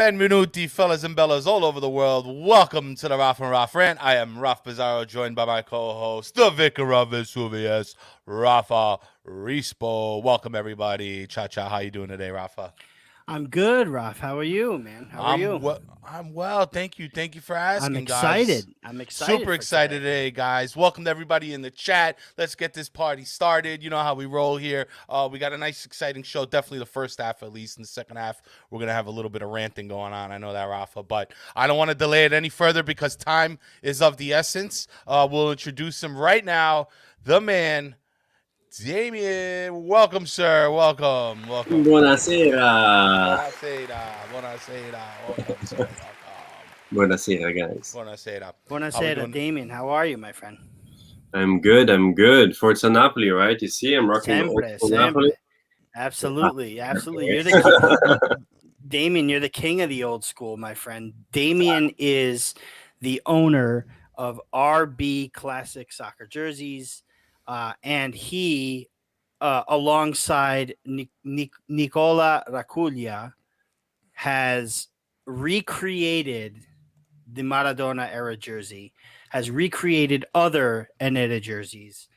Benvenuti, fellas and bellas all over the world. Welcome to the Raff and Raff Rant. I am Raff Bizarro, joined by my co-host, the Vicar of Vesuvius, Rafa Rispo. Welcome, everybody. Cha-cha, how you doing today, Rafa? I'm good, Raff. How are you, man? How are you? I'm well. Thank you. Thank you for asking, I'm excited. guys. I'm excited. Super excited today, guys. Welcome to everybody in the chat. Let's get this party started. You know how we roll here. We got a nice, exciting show. Definitely the first half, at least. In the second half, we're going to have a little bit of ranting going on. I know that, Rafa. But I don't want to delay it any further because time is of the essence. We'll introduce him right now. The man, Damien. Welcome, sir. Welcome. Buonasera. Buonasera. Welcome, sir. Welcome. Buonasera, guys. Buonasera, Damien. How are you, my friend? I'm good. Forza Napoli, right? You see, I'm rocking Napoli. Absolutely. You're the Damien, you're the king of the old school, my friend. Damien is the owner of RB Classic Soccer Jerseys, and he, alongside Nicola Racuglia, has recreated the Maradona era jersey, has recreated other Eneda jerseys.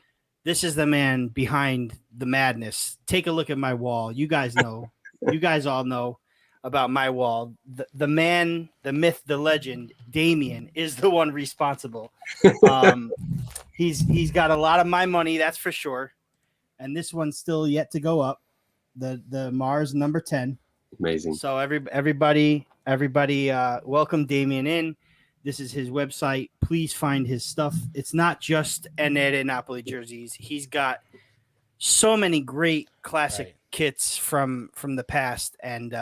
This is the man behind the madness. Take a look at my wall. You guys know. You guys all know about my wall. The man, the myth, the legend, Damien, is the one responsible. He's got a lot of my money, that's for sure. And this one's still yet to go up. The Mars number 10. Amazing. So everybody, welcome Damien in. This is his website. Please find his stuff. It's not just LITTLE Napoli jerseys. He's got so many great classic kits from the past, and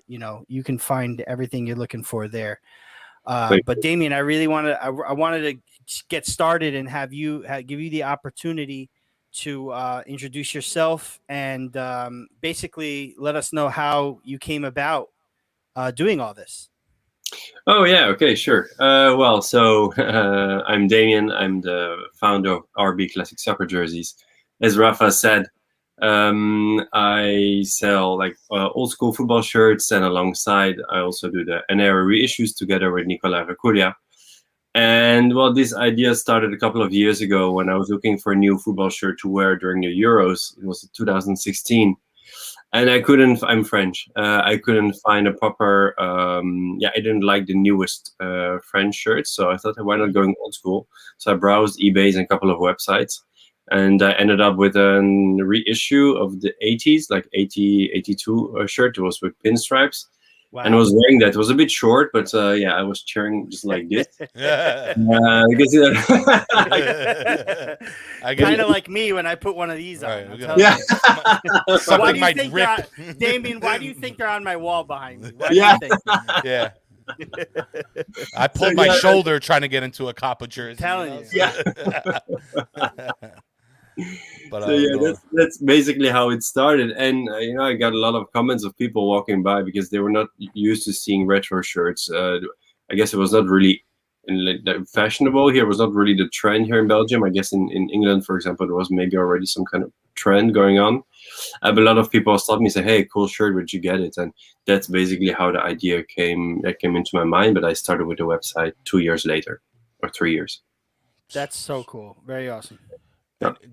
you can find everything you're looking for there. But Damien, I really wanted to get started and give you the opportunity to introduce yourself and basically let us know how you came about doing all this. Oh, yeah. Okay, sure. So I'm Damien. I'm the founder of RB Classic Soccer Jerseys. As Rafa said, I sell old school football shirts, and alongside I also do the Enera reissues together with Nicola Racuglia. And this idea started a couple of years ago when I was looking for a new football shirt to wear during the Euros. It was 2016. And I'm French. I couldn't find a proper, I didn't like the newest French shirts. So I thought, why not going old school? So I browsed eBay and a couple of websites. And I ended up with a reissue of the 80s, like 80, 82 shirt. It was with pinstripes. Wow. And I was wearing that. It was a bit short, but I was cheering just like this. Because kind of like me when I put one of these on. Something might rip. Damien, why do you think they're on my wall behind me? Why do you think? Yeah. I pulled my shoulder trying to get into a Kappa jersey. Telling you. Yeah. But that's basically how it started, and I got a lot of comments of people walking by because they were not used to seeing retro shirts. I guess it was not really fashionable here. It was not really the trend here in Belgium. I guess in England, for example, there was maybe already some kind of trend going on. But a lot of people stopped me and said, "Hey, cool shirt, where'd you get it?" And that's basically how the idea came into my mind. But I started with the website 2 years later, or 3 years. That's so cool. Very awesome.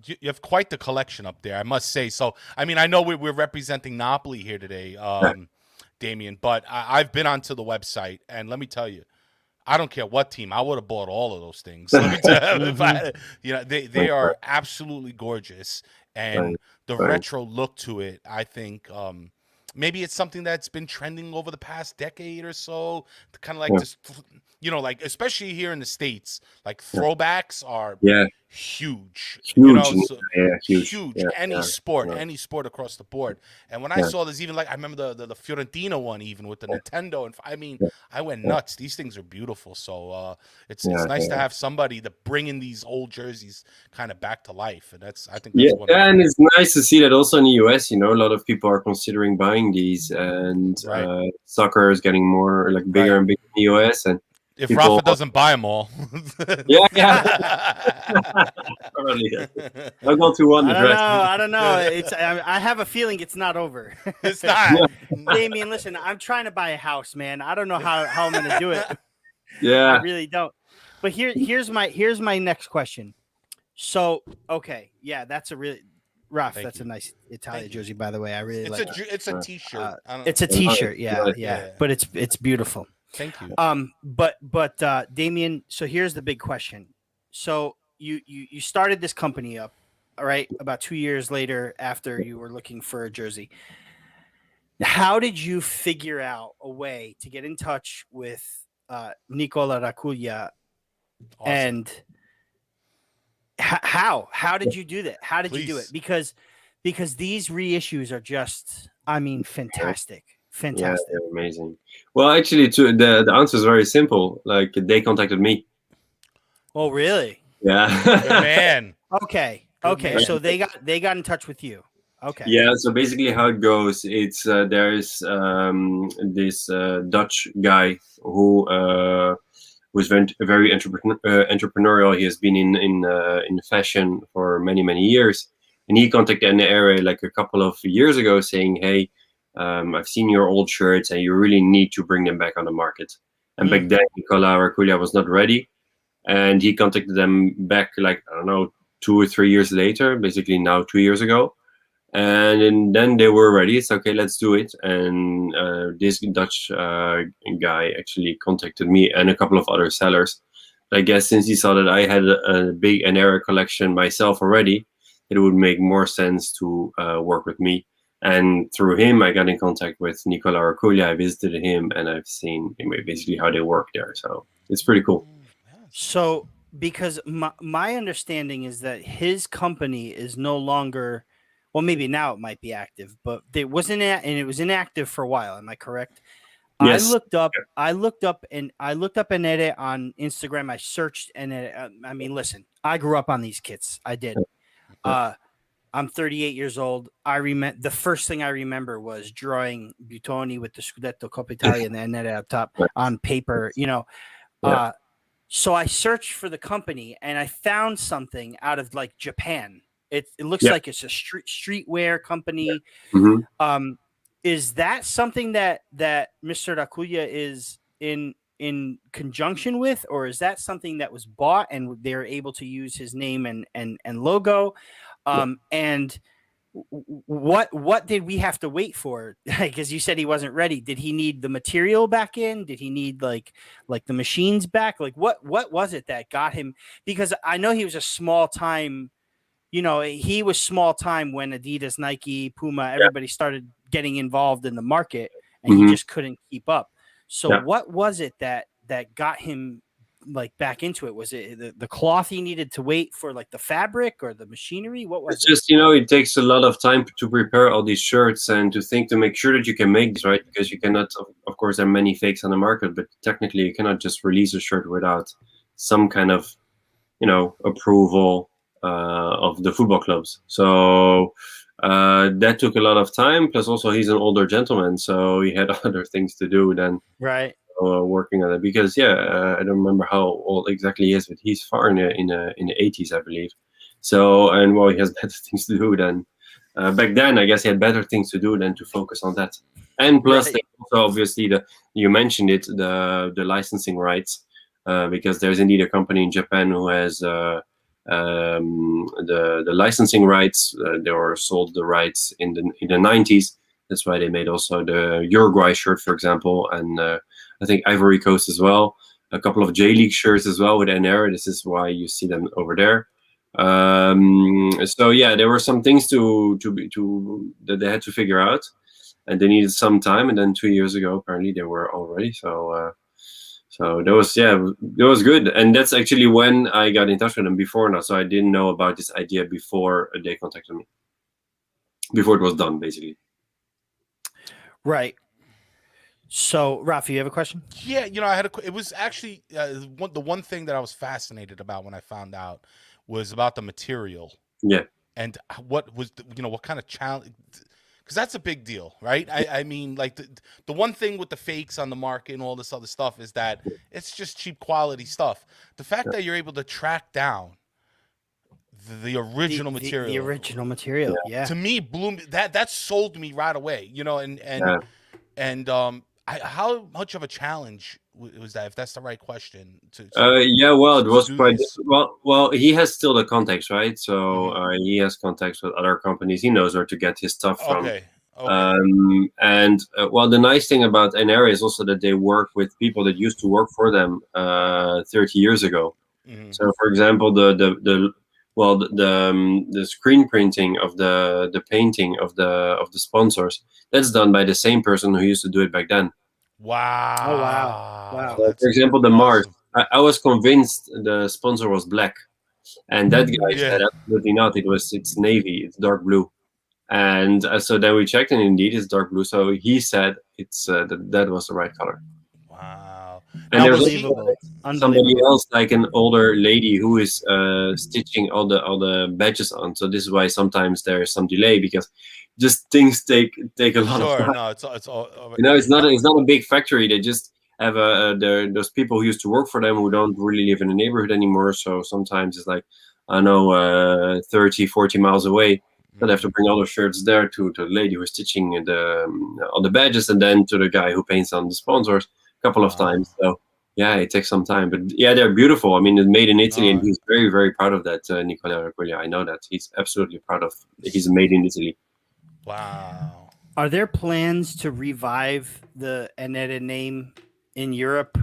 You have quite the collection up there, I must say. So, I mean, I know we're representing Napoli here today, Damien, but I've been onto the website, and let me tell you, I don't care what team. I would have bought all of those things. They are absolutely gorgeous, and the retro look to it, I think, maybe it's something that's been trending over the past decade or so, kind of like just, especially here in the States, like throwbacks are huge. Huge. Any sport across the board. And when I saw this, even I remember the Fiorentina one, even with the Nintendo, and I mean, I went nuts. These things are beautiful. So it's nice to have somebody to bring in these old jerseys kind of back to life. And I think that's wonderful. And it's nice to see that also in the US, a lot of people are considering buying these, and soccer is getting more bigger and bigger in the US, and If people. Rafa doesn't buy them all. Probably. I'll go to one address. I don't know. I have a feeling it's not over. It's not. Damien, listen, I'm trying to buy a house, man. I don't know how I'm going to do it. Yeah. I really don't. But here's my next question. So, okay, yeah, that's a really Raff. That's a nice Italian jersey, by the way. I really like it. It's a t-shirt. It's a t-shirt, yeah. But it's beautiful. Thank you. But Damien, so here's the big question. So you started this company up, all right, about 2 years later after you were looking for a jersey. How did you figure out a way to get in touch with Nicola Raculia? Awesome. And how did you do that? How did you do it? Because these reissues are just, I mean, fantastic. Yeah, they're amazing. Well, actually, the answer is very simple. Like, they contacted me. Oh, really? Yeah. Good man. Okay. So they got in touch with you. Okay. Yeah. So basically, how it goes, it's there's this Dutch guy who was very entrepreneurial. He has been in fashion for many years, and he contacted NRA like a couple of years ago, saying, "Hey, I've seen your old shirts, and you really need to bring them back on the market." And back then, Nicola Raculia was not ready, and he contacted them back like, I don't know, 2 or 3 years later, basically now 2 years ago. And then they were ready. It's okay, let's do it. And this Dutch guy actually contacted me and a couple of other sellers. I guess since he saw that I had a big NRA collection myself already, it would make more sense to work with me. And through him, I got in contact with Nicola Raculia. I visited him, and I've seen basically how they work there. So it's pretty cool. So, because my understanding is that his company is no longer, well, maybe now it might be active, but it wasn't, and it was inactive for a while. Am I correct? Yes. I looked up Enere on Instagram. I searched Enere. I mean, listen, I grew up on these kits. I did. I'm 38 years old. I remember the first thing I remember was drawing Buitoni with the Scudetto, Coppa Italia, and the Enere up top on paper. So I searched for the company, and I found something out of like Japan. It looks like it's a streetwear company. Mm-hmm. Is that something that Mr. Raculia is in conjunction with, or is that something that was bought and they're able to use his name and logo? And what did we have to wait for? Because you said he wasn't ready. Did he need the material back in? Did he need like the machines back? Like what was it that got him? Because I know he was a small time, he was small time when Adidas, Nike, Puma, everybody started getting involved in the market, and he just couldn't keep up. So what was it that got him like back into it? Was it the cloth he needed to wait for, like the fabric or the machinery? What was it? It's just, it takes a lot of time to prepare all these shirts and to make sure that you can make these, right? Because you cannot, of course, there are many fakes on the market, but technically you cannot just release a shirt without some kind of, approval of the football clubs. So that took a lot of time. Plus also he's an older gentleman, so he had other things to do than working on it. Because I don't remember how old exactly he is, but he's far in the 80s, I believe. So, and he has better things to do than back then. I guess he had better things to do than to focus on that. And plus, also obviously you mentioned it, the licensing rights, because there's indeed a company in Japan who has the licensing rights. They were sold the rights in the 90s. That's why they made also the Uruguay shirt, for example, and I think Ivory Coast as well. A couple of J League shirts as well with NR. This is why you see them over there. So there were some things that they had to figure out, and they needed some time. And then 2 years ago, apparently they were all ready. So that was good. And that's actually when I got in touch with them before now. So I didn't know about this idea before they contacted me. Before it was done, basically. Right. So, Raff, you have a question? Yeah, it was actually the one thing that I was fascinated about when I found out was about the material. Yeah. And what was what kind of challenge? because that's a big deal, right? I mean, like the one thing with the fakes on the market and all this other stuff is that it's just cheap quality stuff. The fact that you're able to track down the original material, the original material, yeah. to me blew me, that sold me right away, you know. And how much of a challenge was that, if that's the right question? Yeah, well, it was quite this? well. He has still the contacts, right? So he has contacts with other companies. He knows where to get his stuff from. Okay. And well, the nice thing about NR is also that they work with people that used to work for them 30 years ago. So, for example, the screen printing of the painting of the sponsors, that's done by the same person who used to do it back then. Wow. Oh, wow. So, for example, the Mars, I was convinced the sponsor was black, and that guy said absolutely not. It's navy, it's dark blue. And so then we checked, and indeed it's dark blue. So he said it's that was the right color. Wow. And there's somebody else, like an older lady, who is stitching all the badges on. So this is why sometimes there's some delay, because just things take a lot of time. No, it's all, you know, it's not a big factory. They just have those people who used to work for them who don't really live in the neighborhood anymore. So sometimes it's like, I know, 30, 40 miles away. They have to bring all the shirts there to the lady who's stitching all the badges, and then to the guy who paints on the sponsors a couple of times. So yeah, it takes some time, but yeah, they're beautiful. I mean, it's made in Italy, and he's very, very proud of that. Nicola Racuglia, I know that he's absolutely proud of. He's made in Italy. Wow. Are there plans to revive the Enetta name in Europe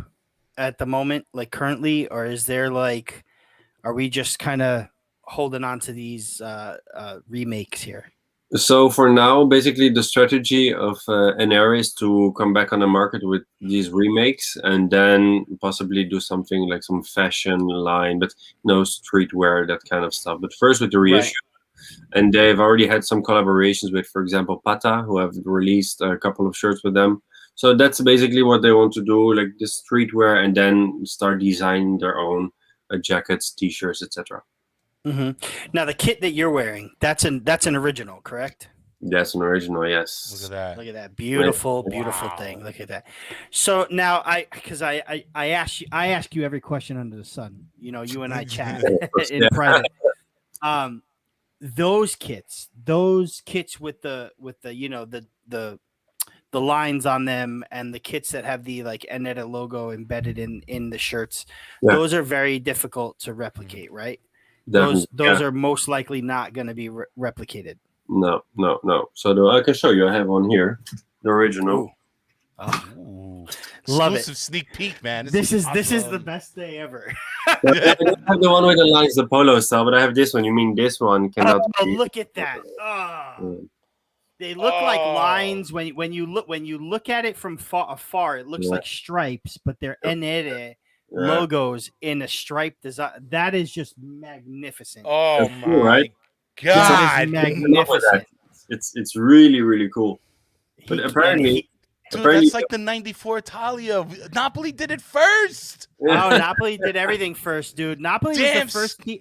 at the moment, like currently, or is there like, are we just kind of holding on to these remakes here? So for now, basically the strategy of NR is to come back on the market with these remakes, and then possibly do something like some fashion line, but no streetwear, that kind of stuff. But first with the reissue. And they've already had some collaborations with, for example, Pata, who have released a couple of shirts with them. So that's basically what they want to do, like the streetwear, and then start designing their own jackets, t-shirts, etc. Now the kit that you're wearing, that's an original, correct? That's an original, yes. Look at that. Look at that beautiful thing. Look at that. So now I ask you every question under the sun. You know, you and I chat in private. Those kits with the you know the lines on them, and the kits that have the like Enetta logo embedded in the shirts, those are very difficult to replicate, right? Those are most likely not going to be replicated. No. So I can show you. I have one here, the original. Love Exclusive sneak peek, man. This is the best day ever. I don't have the one with the lines, the polo style, but I have this one. You mean this one cannot? Oh, look at that! They look like lines when you look at it from afar. It looks like stripes, but they're Enetta logos in a stripe design. That is just magnificent. Oh my right? God, magnificent! It's really, really cool. But apparently. Dude, that's like the '94 Italia. Napoli did it first. Oh, Napoli did everything first, dude. Napoli was the first team.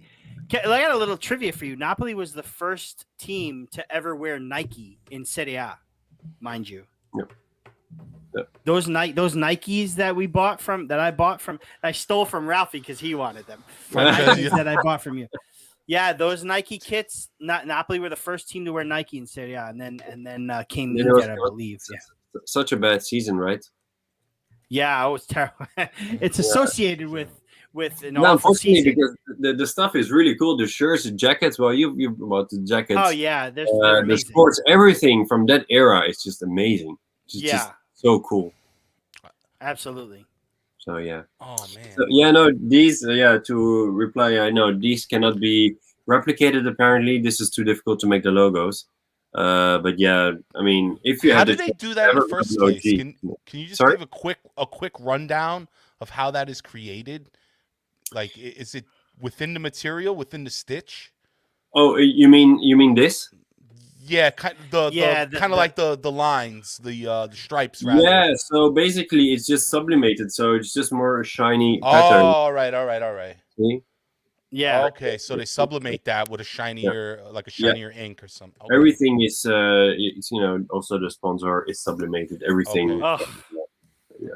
I got a little trivia for you. Napoli was the first team to ever wear Nike in Serie A, mind you. Yep. Those Nikes that I stole from Ralphie because he wanted them. That I bought from you. Yeah, those Nike kits. Napoli were the first team to wear Nike in Serie A, and then came Inter, I believe. Yeah. Such a bad season, right? Yeah, it was terrible. It's associated with an awful season. Because the stuff is really cool. The shirts, the jackets. Well, you bought the jackets. Oh yeah, the sports, everything from that era is just amazing. Just so cool. Absolutely. So yeah. Oh man. So, yeah, no, these to reply, I know these cannot be replicated. Apparently, this is too difficult to make the logos. But yeah, I mean, if you how did they do that in the first place? Can you just give a quick rundown of how that is created? Like, is it within the material, within the stitch? Oh, you mean this? Yeah, kind of like the lines, the stripes. Rather. Yeah, so basically it's just sublimated, so it's just more shiny pattern. Oh, all right. See? Yeah. Okay, so they sublimate that with a shinier, like a Yeah. shinier ink or something. Okay. Everything is, also the sponsor is sublimated. Everything. Okay. Oh, Yeah.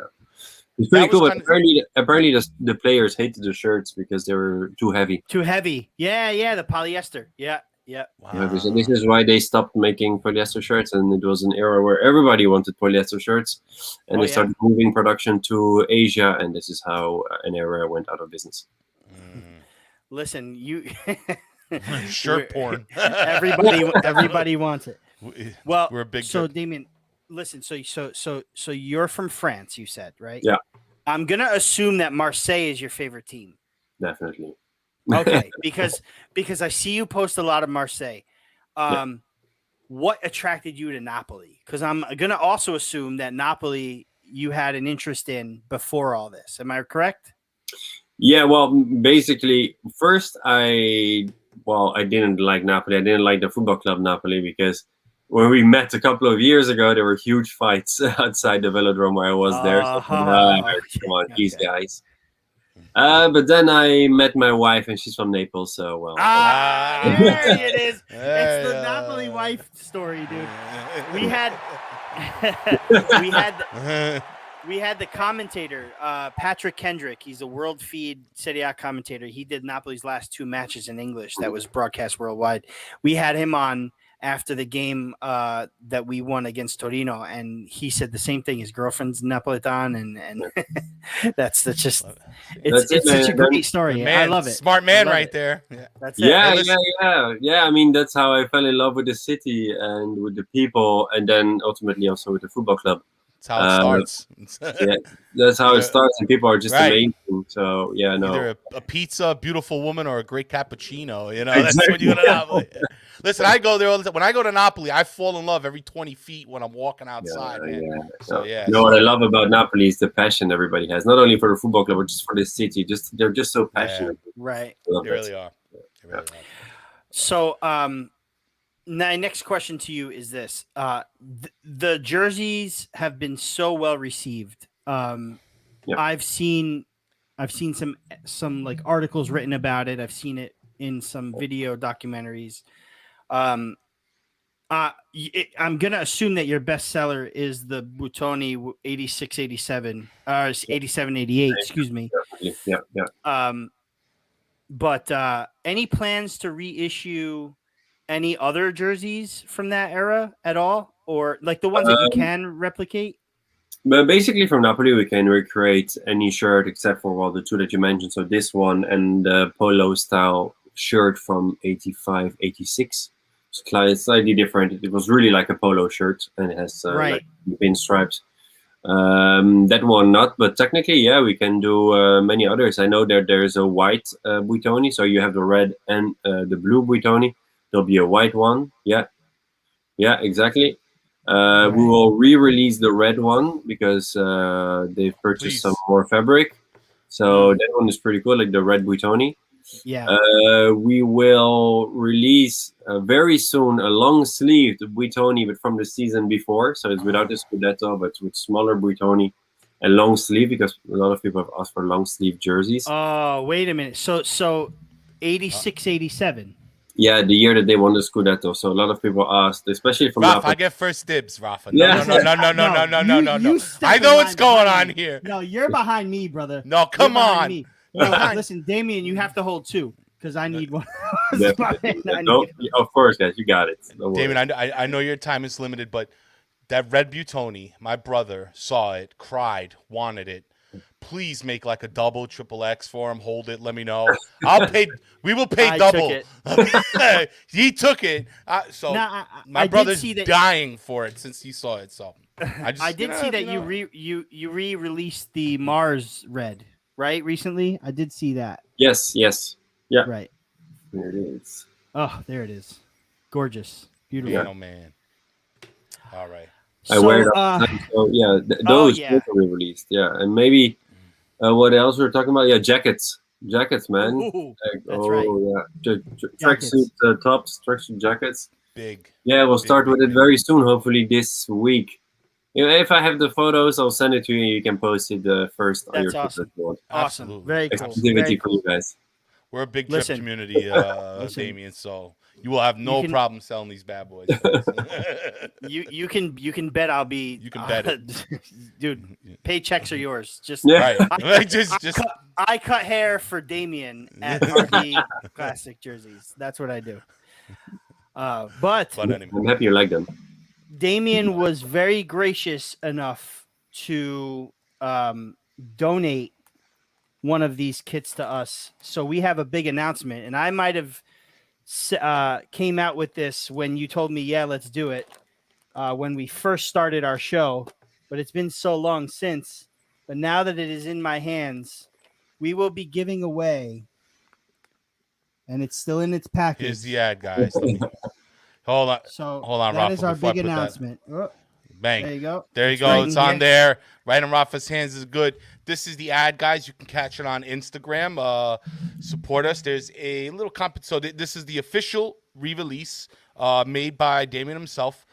It's pretty That was cool, but kinda- apparently the players hated the shirts because they were too heavy. too heavy. Yeah, the polyester. Yeah. Heavy. So this is why they stopped making polyester shirts, and it was an era where everybody wanted polyester shirts, and they started moving production to Asia, and this is how an era went out of business. Listen, you shirt porn. everybody wants it. Well, we're a big. So Damien, listen. So you're from France, you said, right? Yeah. I'm gonna assume that Marseille is your favorite team. Definitely. Okay, because I see you post a lot of Marseille. What attracted you to Napoli? Because I'm gonna also assume that Napoli you had an interest in before all this. Am I correct? Yeah, well, basically, first I didn't like Napoli. I didn't like the football club Napoli because when we met a couple of years ago, there were huge fights outside the Velodrome where I was there. So, come on, these guys. But then I met my wife, and she's from Naples, so well. There it is. It's the Napoli wife story, dude. We had we had the commentator, Patrick Kendrick. He's a World Feed Serie A commentator. He did Napoli's last 2 matches in English that was broadcast worldwide. We had him on after the game that we won against Torino, and he said the same thing. His girlfriend's Napolitan, and it's such a great story. Man, I love it. Smart man right there. Yeah. That's it. Yeah. I mean, that's how I fell in love with the city and with the people, and then ultimately also with the football club. That's how it starts. Yeah, that's how it starts, and people are just amazing. So yeah, no. Either a pizza, a beautiful woman, or a great cappuccino. You know, that's what you go to Napoli. Listen, I go there all the time. When I go to Napoli, I fall in love every 20 feet when I'm walking outside. You know what I love about Napoli is the passion everybody has, not only for the football club, but just for the city. They're just so passionate. Right. They really are. So, my next question to you is this: the jerseys have been so well received. I've seen some like articles written about it. I've seen it in some video documentaries. I'm gonna assume that your bestseller is the Buitoni 86-87, 87-88. Excuse me. Yeah. But any plans to reissue any other jerseys from that era at all, or like the ones that you can replicate? But basically, from Napoli, we can recreate any shirt except for the 2 that you mentioned. So this one and the polo style shirt from 85, 86. It's slightly different. It was really like a polo shirt, and it has like pinstripes. That one not, but technically, yeah, we can do many others. I know that there's a white Buitoni, so you have the red and the blue Buitoni. There'll be a white one. Yeah, exactly. We will re-release the red one because they've purchased some more fabric. So that one is pretty cool, like the red Buitoni. Yeah. We will release very soon a long sleeve Buitoni, but from the season before. So it's without the Scudetto, but with smaller Buitoni and long sleeve, because a lot of people have asked for long sleeve jerseys. Oh, wait a minute. So 86, 87. Yeah, the year that they won the Scudetto. So a lot of people asked, especially from Raff, Napoli. I get first dibs, Rafa. Yeah. No. I know what's going on here. No, you're behind me, brother. No, come on. No, listen, Damien, you have to hold 2 because I need one. Of course, guys, you got it. Damien, I know your time is limited, but that red Buitoni, my brother saw it, cried, wanted it. Please make like a double, XXX for him. Hold it. Let me know. I'll pay. We will pay double. He took it. My brother's dying for it since he saw it. So I did see that you re-released the Mars red, right? Recently, I did see that. Yes. Yeah. Right. There it is. Oh, there it is. Gorgeous. Beautiful. Yeah. Man. All right. I wear it all the time. So yeah, those will be released. Yeah, and maybe what else we're talking about? Yeah, jackets, man. Ooh, that's right. Yeah, tracksuit tops, tracksuit jackets. Big. Yeah, we'll start with it very soon. Hopefully this week. If I have the photos, I'll send it to you. You can post it first on your Twitter. Twitter. Awesome. Very cool. Exclusivity for you guys. We're a big Listen. drip community, Damien. So you will have no problem selling these bad boys. you can bet I'll be. You can bet it, dude. Paychecks are yours. Just right. I cut hair for Damien at RB Classic jerseys. That's what I do. But anyway. I'm happy you like them. Damien was very gracious enough to donate one of these kits to us. So we have a big announcement, and I might have came out with this when you told me, yeah, let's do it, when we first started our show, but it's been so long since. But now that it is in my hands, we will be giving away, and it's still in its package. Here's the ad, guys. Hold on. So hold on, that Rafa, is our before I big put that- announcement. Oh, Bang. there you go. There you It's go. right It's in on here. there. Right in Rafa's hands is good. This is the ad, guys. You can catch it on Instagram. Support us. There's a little so this is the official re-release made by Damien himself.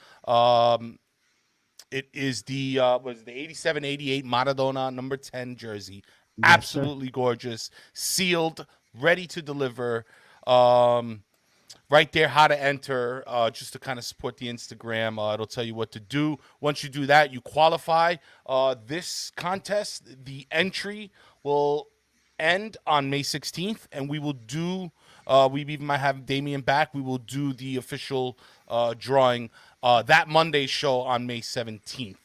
It is the 87-88 Maradona number 10 jersey. Yes, Absolutely gorgeous. Sealed, ready to deliver. Right there, how to enter, just to kind of support the Instagram. It'll tell you what to do. Once you do that, you qualify. This contest, the entry will end on May 16th, and we will do, we even might have Damien back. We will do the official drawing that Monday show on May 17th.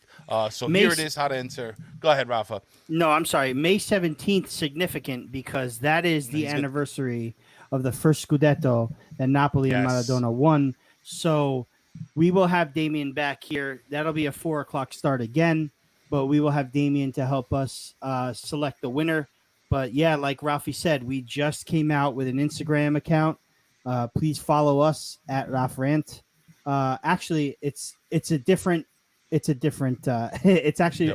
So here it is, how to enter. Go ahead, Rafa. No, I'm sorry. May 17th, significant because that is the anniversary of the first Scudetto that Napoli and Maradona won. So we will have Damien back here. That'll be a 4 o'clock start again, but we will have Damien to help us select the winner. But yeah, like Ralphie said, we just came out with an Instagram account. Please follow us at Raff Rant. Actually, it's actually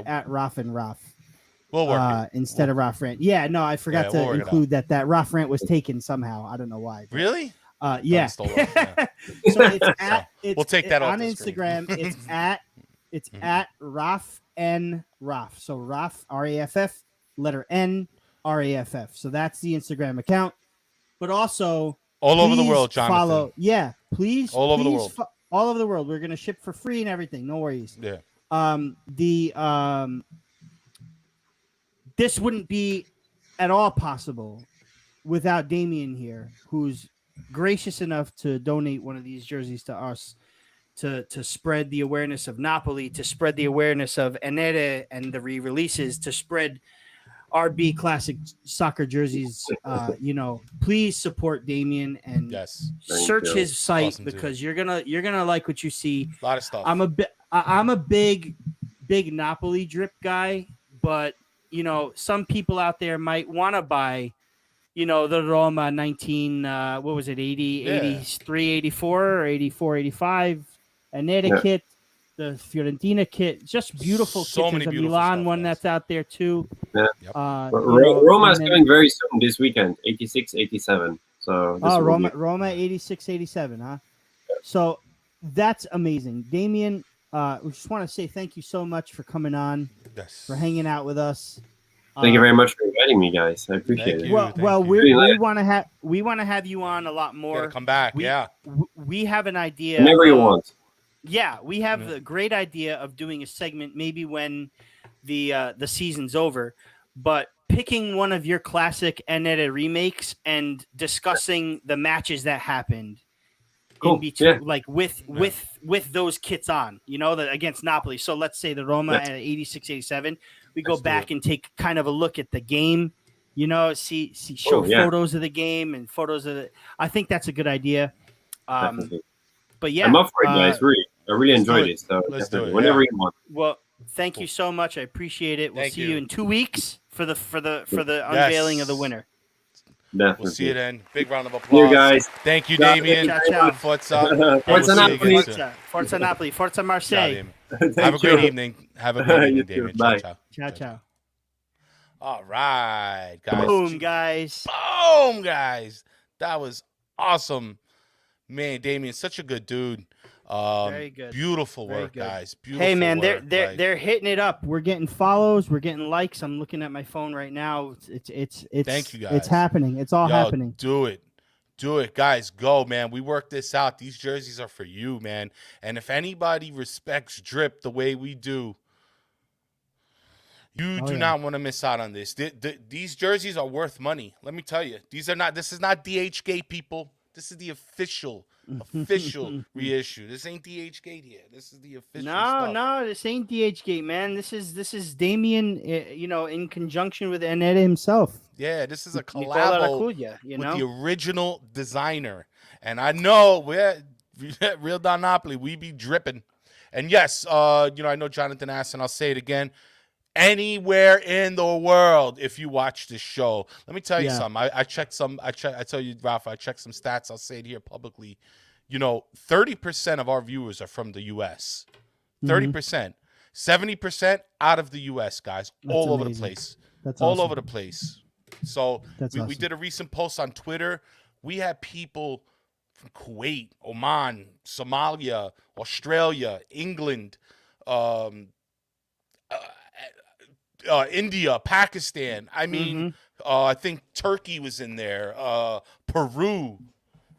at Raff and Raff. We'll work instead of Raff Rant. Yeah, no, I forgot to include that Raff Rant was taken somehow. I don't know why. But, really? Yeah. So it's at we'll take that off on Instagram. It's at Raff N Raff. So Raff RAFF letter N RAFF. So that's the Instagram account. But also all over the world, Jonathan. Follow. Yeah, please. All over the world. All over the world. We're gonna ship for free and everything. No worries. Yeah. This wouldn't be at all possible without Damien here, who's gracious enough to donate one of these jerseys to us to spread the awareness of Napoli, to spread the awareness of Enere and the re-releases, to spread RB classic soccer jerseys. Please support Damien and search his site because you're gonna like what you see. A lot of stuff. I'm a big Napoli drip guy, but some people out there might want to buy, the Roma 83, 84, or 84, 85, Enere kit, the Fiorentina kit, just beautiful kits. There's a Milan one that's out there too. Yeah. Roma is coming very soon this weekend, 86, 87. So Roma 86, 87, huh? So that's amazing. Damien, we just want to say thank you so much for coming on, for hanging out with us. Thank you very much for inviting me, guys. I appreciate it. We want to have you on a lot more. Come back, we have an idea. Whenever you want. Yeah, we have a great idea of doing a segment maybe when the season's over, but picking one of your classic Enere remakes and discussing the matches that happened. Cool. In between, like with those kits on, against Napoli. So let's say the Roma at 86, 87, we go back and take kind of a look at the game, show photos of the game and photos of I think that's a good idea. But yeah, I'm up for it, guys. I really enjoyed it. So let's do it whenever you want. Well, thank you so much. I appreciate it. We'll see you in 2 weeks for the unveiling of the winner. Definitely. We'll see you then. Big round of applause. See you guys. Thank you, Damien. Ciao. Forza. Forza Napoli. Forza Napoli. Forza Marseille. Have a great evening. Have a great evening, Damien. Bye. Ciao. All right, guys. Boom, guys. Boom, guys. That was awesome. Man, Damien, such a good dude. Very good. Beautiful Very work, good. guys. Beautiful Hey man, work. they're hitting it up. We're getting follows. We're getting likes. I'm looking at my phone right now. It's thank you, guys. It's happening. It's all happening. Do it, guys. Go, man. We worked this out. These jerseys are for you, man. And if anybody respects Drip the way we do, you do not want to miss out on this. These jerseys are worth money. Let me tell you. This is not DHgate, people. This is the official reissue. This ain't DHgate here. This is the official stuff. No, this ain't DHgate, man. This is Damien, in conjunction with Annette himself. Yeah, this is a collabo with the original designer. And I know we're Real Napoli. We be dripping. And yes, I know Jonathan asked, and I'll say it again. Anywhere in the world, if you watch this show, let me tell you something. I checked some. I tell you, Raff, I checked some stats. I'll say it here publicly. 30% of our viewers are from the U.S. 30%, 70% out of the U.S. Guys, all over the place. That's all awesome. over the place. So awesome. We did a recent post on Twitter. We had people from Kuwait, Oman, Somalia, Australia, England, India, Pakistan. I mean, I think Turkey was in there. Peru.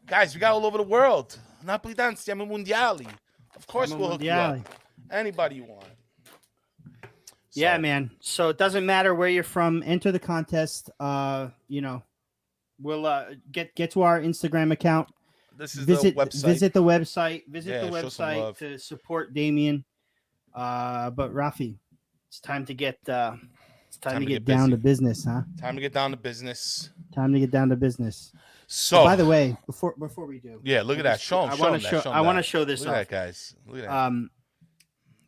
Guys, we got all over the world. Napolitan, siamo mondiali. Of course we'll hook you up. Anybody you want. Yeah, man. So it doesn't matter where you're from. Enter the contest. We'll get to our Instagram account. This is the website. Visit the website to support Damien. But Rafi, it's time to get down to business, huh? Time to get down to business. So, by the way, before we do, look at that. Show them. I want to show this off. Look at that, guys. Look at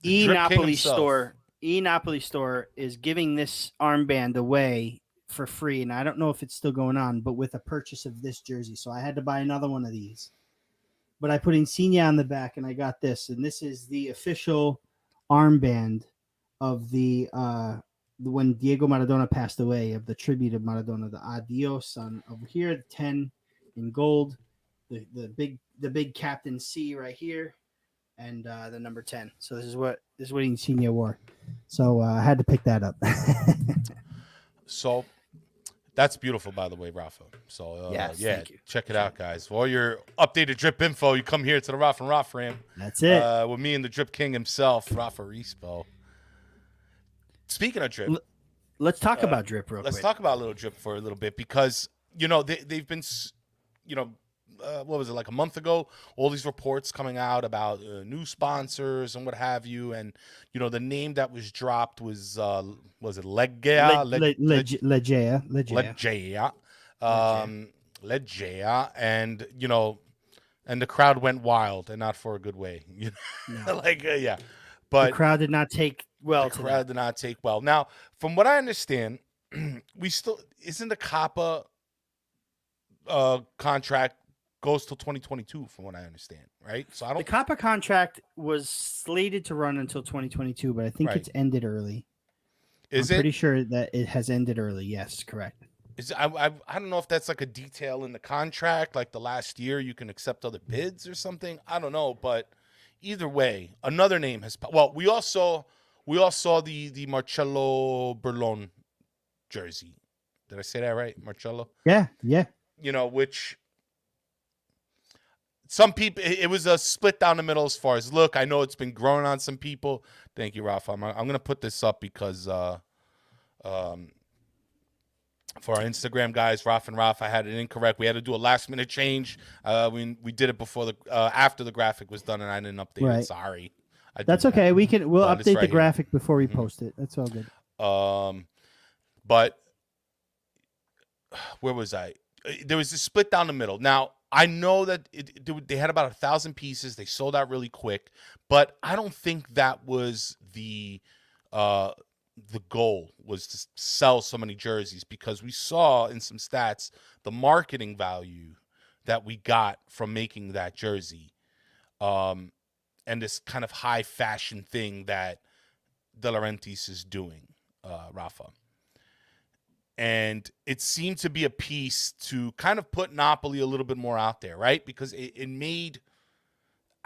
that. Napoli store is giving this armband away for free, and I don't know if it's still going on, but with a purchase of this jersey, so I had to buy another one of these. But I put Insigne on the back, and I got this, and this is the official armband of the when Diego Maradona passed away, of the tribute of Maradona, the Adios on over here, the 10 in gold, the big Captain C right here, and the number 10. So this is what Insigne wore. So I had to pick that up. So that's beautiful, by the way, Rafa. So thank you. Check it out, guys. For all your updated drip info, you come here to the Raff and Raff ramp. That's it. With me and the Drip King himself, Rafa Rispo. Speaking of drip, let's talk about drip real quick. Let's talk about a little drip for a little bit, because they've been, what was it, like a month ago? All these reports coming out about new sponsors and what have you, and the name that was dropped was it Legea? Legea, and the crowd went wild, and not for a good way. No. But the crowd did not take well. Now, from what I understand, we still isn't the Kappa contract goes till 2022, from what I understand, right? So the Kappa contract was slated to run until 2022, but I think it's ended early. I'm pretty sure that it has ended early. Yes, correct. I don't know if that's like a detail in the contract, like the last year you can accept other bids or something. I don't know, but either way, another name has. Well, we all saw the Marcello Berlon jersey. Did I say that right, Marcello? Yeah. Which some people, it was a split down the middle as far as look. I know it's been growing on some people. Thank you, Rafa. I'm gonna put this up because for our Instagram guys, Raff and Raff, I had it incorrect. We had to do a last minute change. We did it before after the graphic was done, and I didn't update it. Sorry. That's okay. We'll update the graphic before we post it. That's all good. But where was I? There was a split down the middle. Now I know that they had about 1,000 pieces. They sold out really quick, but I don't think that was the goal was to sell so many jerseys, because we saw in some stats the marketing value that we got from making that jersey, and this kind of high fashion thing that De Laurentiis is doing, Rafa. And it seemed to be a piece to kind of put Napoli a little bit more out there, right? Because it made,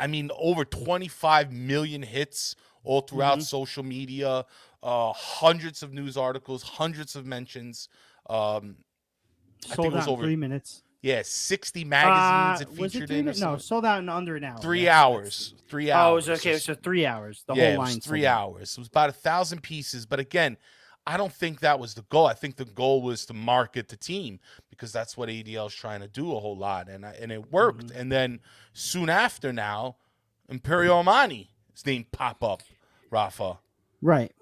I mean, over 25 million hits all throughout social media, hundreds of news articles, hundreds of mentions. I think Sold it was out in over 3 minutes. 60 magazines it Was it featured 3 in. Or minutes? No, something. sold out in under an hour. 3 That's- hours. 3 Oh, it hours. was okay. So 3 hours. The yeah, whole it was line. 3 hours. It was about 1,000 pieces. But again, I don't think that was the goal. I think the goal was to market the team because that's what ADL is trying to do a whole lot, and it worked. And then soon after, now Imperial Armani's name pop up, Rafa. Right.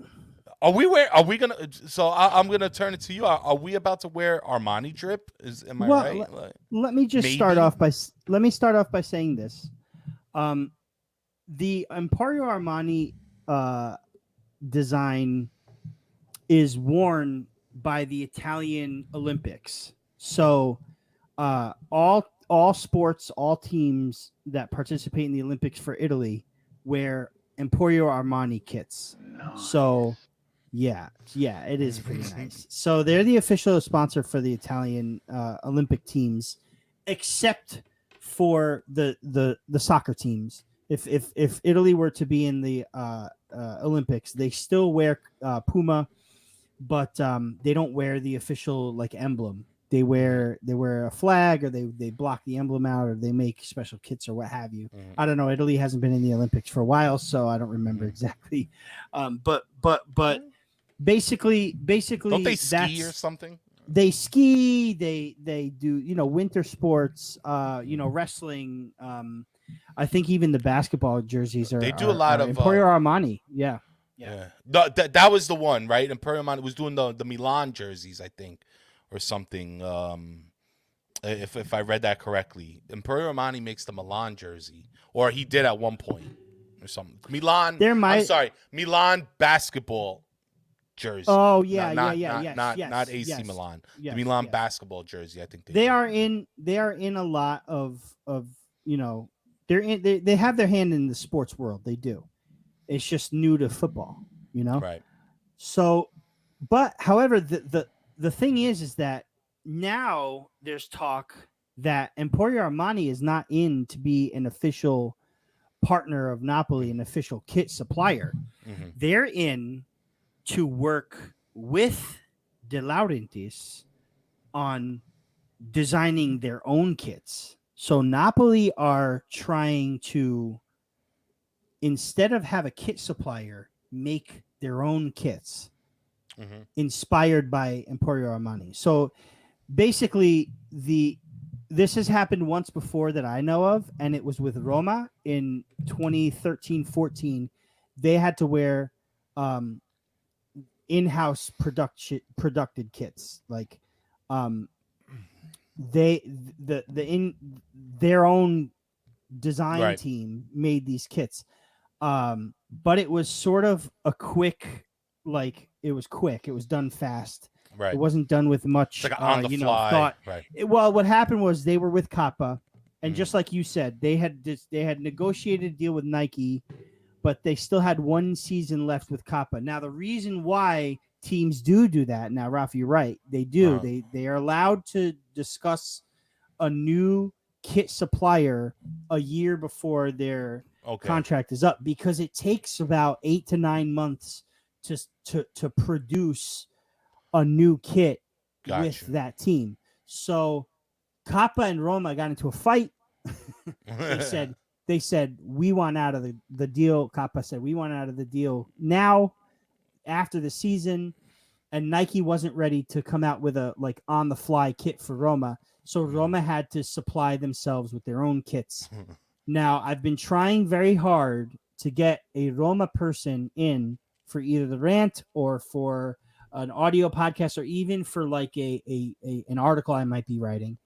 Are we gonna? So I'm gonna turn it to you. Are we about to wear Armani drip? Am I right? Let me just start off by saying this. The Emporio Armani design is worn by the Italian Olympics. So all sports, all teams that participate in the Olympics for Italy wear Emporio Armani kits. Nice. So yeah, it is pretty nice. So they're the official sponsor for the Italian Olympic teams, except for the soccer teams. If Italy were to be in the Olympics, they still wear Puma, but they don't wear the official like emblem. They wear a flag, or they block the emblem out, or they make special kits or what have you. I don't know. Italy hasn't been in the Olympics for a while, so I don't remember exactly. But basically, don't they ski or something? They ski. They do winter sports. Wrestling. I think even the basketball jerseys are. They do a lot of Emporio Armani. Yeah. That was the one, right? Emporio Armani was doing the Milan jerseys, I think, or something. If I read that correctly, Emporio Armani makes the Milan jersey, or he did at one point, or something. Milan. Milan basketball jersey. Oh not AC Milan. The Milan basketball jersey. I think they are in a lot of they have their hand in the sports world. They do. It's just new to football, Right. So, but however, the thing is that now there's talk that Emporio Armani is not in to be an official partner of Napoli, an official kit supplier. Mm-hmm. They're in to work with De Laurentiis on designing their own kits. So Napoli are trying to, instead of have a kit supplier, make their own kits inspired by Emporio Armani. So basically, this has happened once before that I know of, and it was with Roma in 2013-14. They had to wear in-house produced kits, like their own design team made these kits, but it was sort of a quick, it was done fast. Right. It wasn't done with much like on the fly thought. Right. Well, what happened was they were with Kappa, and just like you said, they had negotiated a deal with Nike, but they still had one season left with Kappa. Now, the reason why teams do that, now, Raff, you're right, they do. They are allowed to discuss a new kit supplier a year before their contract is up, because it takes about 8 to 9 months to produce a new kit with that team. So Kappa and Roma got into a fight. They said we want out of the deal. Kappa said we want out of the deal now after the season, and Nike wasn't ready to come out with a on the fly kit for Roma. So Roma had to supply themselves with their own kits. Now, I've been trying very hard to get a Roma person in for either the rant or for an audio podcast, or even for an article I might be writing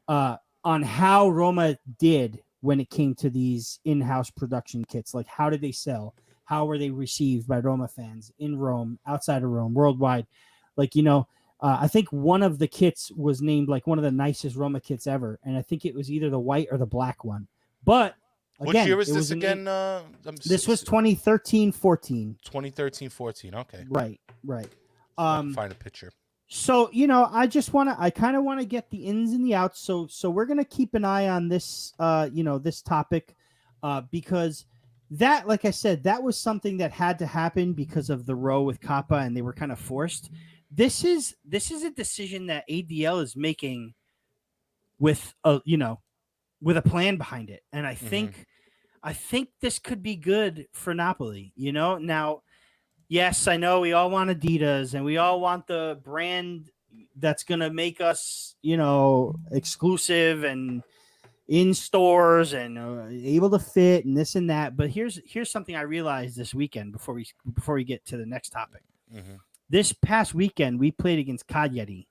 on how Roma did when it came to these in-house production kits. Like, how did they sell? How were they received by Roma fans in Rome, outside of Rome, worldwide? I think one of the kits was named one of the nicest Roma kits ever, and I think it was either the white or the black one. But again, which year was this again? This was 2013-14. 2013-14. Okay. Right. Find a picture. So, I kind of want to get the ins and the outs. So we're going to keep an eye on this, this topic. because that, like I said, that was something that had to happen because of the row with Kappa, and they were kind of forced. This is a decision that ADL is making with with a plan behind it, and I think this could be good for Napoli. Now, yes, I know we all want Adidas, and we all want the brand that's gonna make us, exclusive and in stores and able to fit and this and that. But here's something I realized this weekend before we get to the next topic. This past weekend we played against Cagliari.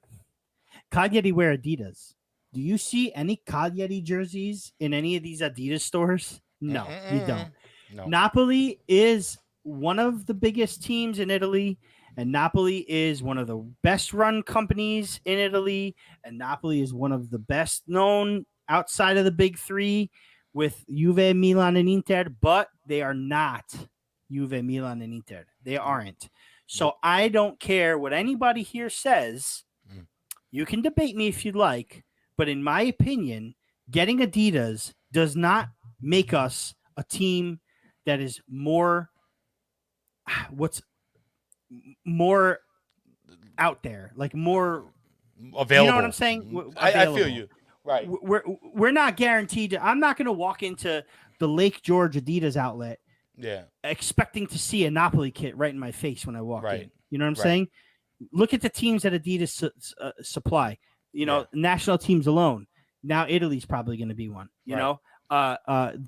Cagliari wear Adidas. Do you see any Cagliari jerseys in any of these Adidas stores? No, you don't. No. Napoli is one of the biggest teams in Italy, and Napoli is one of the best run companies in Italy, and Napoli is one of the best known outside of the big three with Juve, Milan, and Inter, but they are not Juve, Milan, and Inter. They aren't. So I don't care what anybody here says. You can debate me if you'd like, but in my opinion, getting Adidas does not make us a team that is more out there, like more available. You know what I'm saying? I feel you. Right. We're not guaranteed. I'm not going to walk into the Lake George Adidas outlet, expecting to see a Napoli kit right in my face when I walk in. You know what I'm saying? Look at the teams that Adidas supply. National teams alone. Now Italy's probably going to be one. You know,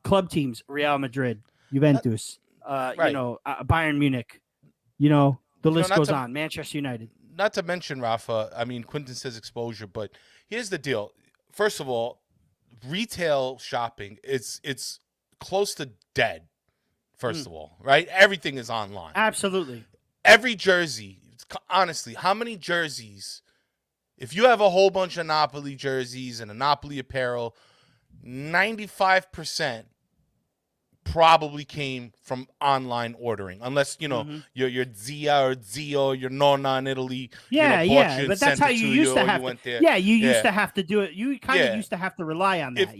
club teams: Real Madrid, Juventus. Bayern Munich. The list goes on. Manchester United. Not to mention, Rafa, I mean, Quinton says exposure, but here's the deal. First of all, retail shopping, it's close to dead, first of all, right? Everything is online. Absolutely. Every jersey, honestly, how many jerseys, if you have a whole bunch of Napoli jerseys and a Napoli apparel, 95% probably came from online ordering, unless your Zia or Zio, your Nonna in Italy. But that's how you used to have to. Yeah, you used to have to do it. You kind of used to have to rely on that.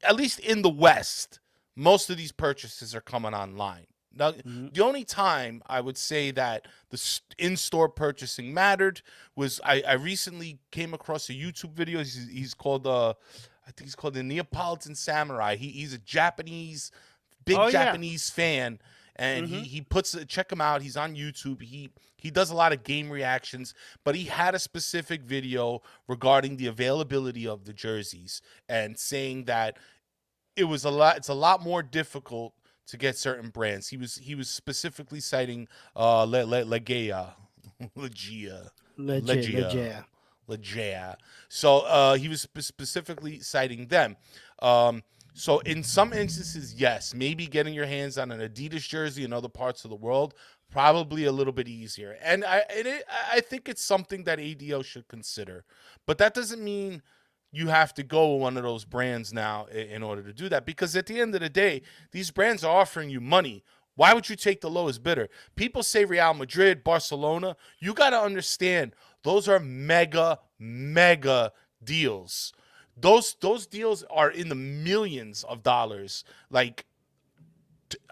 At least in the West, most of these purchases are coming online. Now, the only time I would say that the in-store purchasing mattered was I recently came across a YouTube video. He's called I think he's called the Neapolitan Samurai. He's a Japanese, Japanese fan, and he puts check him out. He's on YouTube. He does a lot of game reactions, but he had a specific video regarding the availability of the jerseys and saying that it's a lot more difficult to get certain brands. He was specifically citing Legia. So he was specifically citing them. So in some instances, yes, maybe getting your hands on an Adidas jersey in other parts of the world, probably a little bit easier. And I think it's something that ADO should consider. But that doesn't mean you have to go with one of those brands now in order to do that. Because at the end of the day, these brands are offering you money. Why would you take the lowest bidder? People say Real Madrid, Barcelona. You got to understand, those are mega deals. Those deals are in the millions of dollars. Like,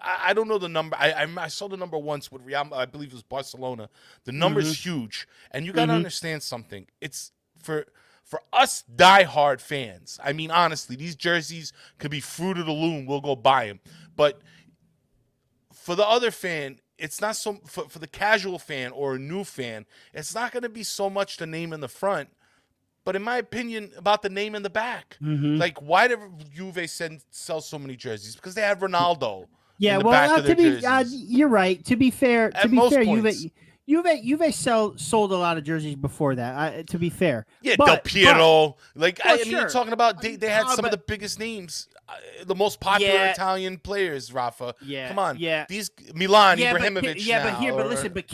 I don't know the number. I saw the number once with Real. I believe it was Barcelona. The number is huge, and you got to understand something. It's for us diehard fans. I mean, honestly, these jerseys could be fruit of the loom. We'll go buy them, but for the other fan, it's not so. For the casual fan or a new fan, it's not going to be so much the name in the front, but in my opinion, about the name in the back. Like, why did Juve sell so many jerseys? Because they had Ronaldo. Yeah, in the back of their jerseys. You're right. To be fair, points. Juve sold a lot of jerseys before that. To be fair, Del Piero. You're talking about they had some of the biggest names, the most popular Italian players. Rafa, come on, these Milan, Ibrahimovic. But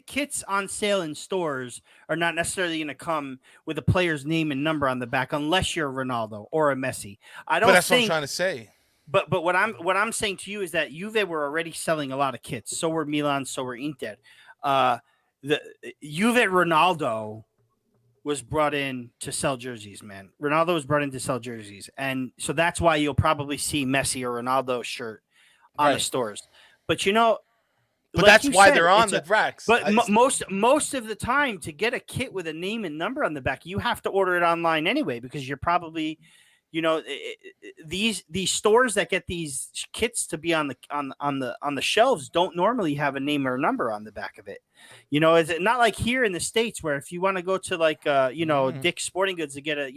kits on sale in stores are not necessarily going to come with a player's name and number on the back unless you're a Ronaldo or a Messi. But that's what I'm trying to say. But what I'm saying to you is that Juve were already selling a lot of kits. So were Milan. So were Inter. The Juve Ronaldo was brought in to sell jerseys, man. Ronaldo was brought in to sell jerseys. And so that's why you'll probably see Messi or Ronaldo shirt on the stores. But, you know, but like that's you why said, they're on the racks. But most of the time, to get a kit with a name and number on the back, you have to order it online anyway, because you're probably, you know, these stores that get these kits to be on the shelves don't normally have a name or a number on the back of it. You know, it's not like here in the States where if you want to go to like you know, Dick's Sporting Goods to get a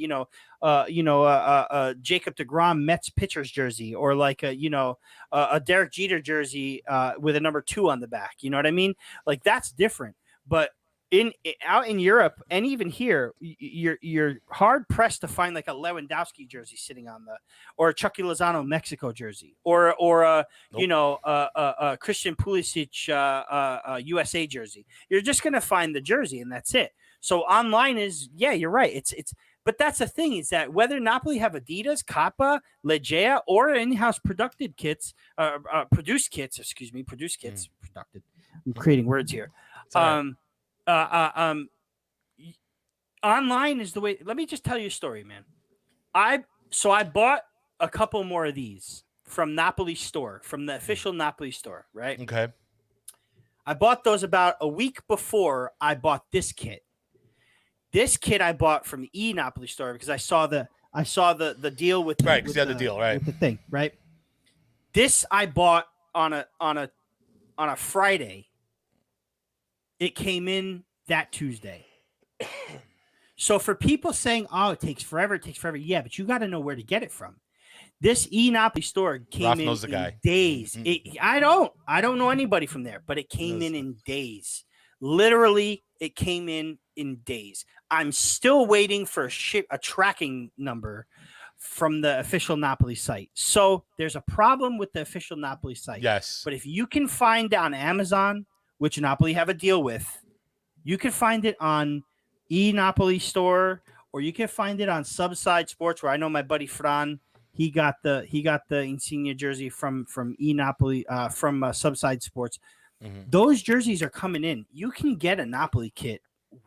Jacob deGrom Mets pitcher's jersey, or like a Derek Jeter jersey with a number 2 on the back. You know what I mean? Like, that's different. But out in Europe and even here, you're hard pressed to find like a Lewandowski jersey sitting on or a Chucky Lozano Mexico jersey, or Christian Pulisic USA jersey. You're just gonna find the jersey and that's it. So online is, yeah, you're right. It's but that's the thing, is that whether Napoli have Adidas, Kappa, Legea, or in-house produced kits. Produced. I'm creating words here. Online is the way. Let me just tell you a story, man. I bought a couple more of these from Napoli store, from the official Napoli store, right? Okay. I bought those about a week before I bought this kit. This kit I bought from Napoli store because I saw the deal with right, because you had the deal, right? With the thing, right? This I bought on a Friday. It came in that Tuesday. So for people saying, "Oh, it takes forever," yeah, but you got to know where to get it from. This Napoli store came Raff in knows the guy. Days. I don't know anybody from there, but it came in days. Literally, it came in days. I'm still waiting for a tracking number from the official Napoli site. So there's a problem with the official Napoli site. Yes. But if you can find on Amazon, which Napoli have a deal with, you can find it on Napoli store, or you can find it on Subside Sports, where I know my buddy Fran, he got the Insignia jersey from Napoli from Subside Sports. Mm-hmm. Those jerseys are coming in. You can get a Napoli kit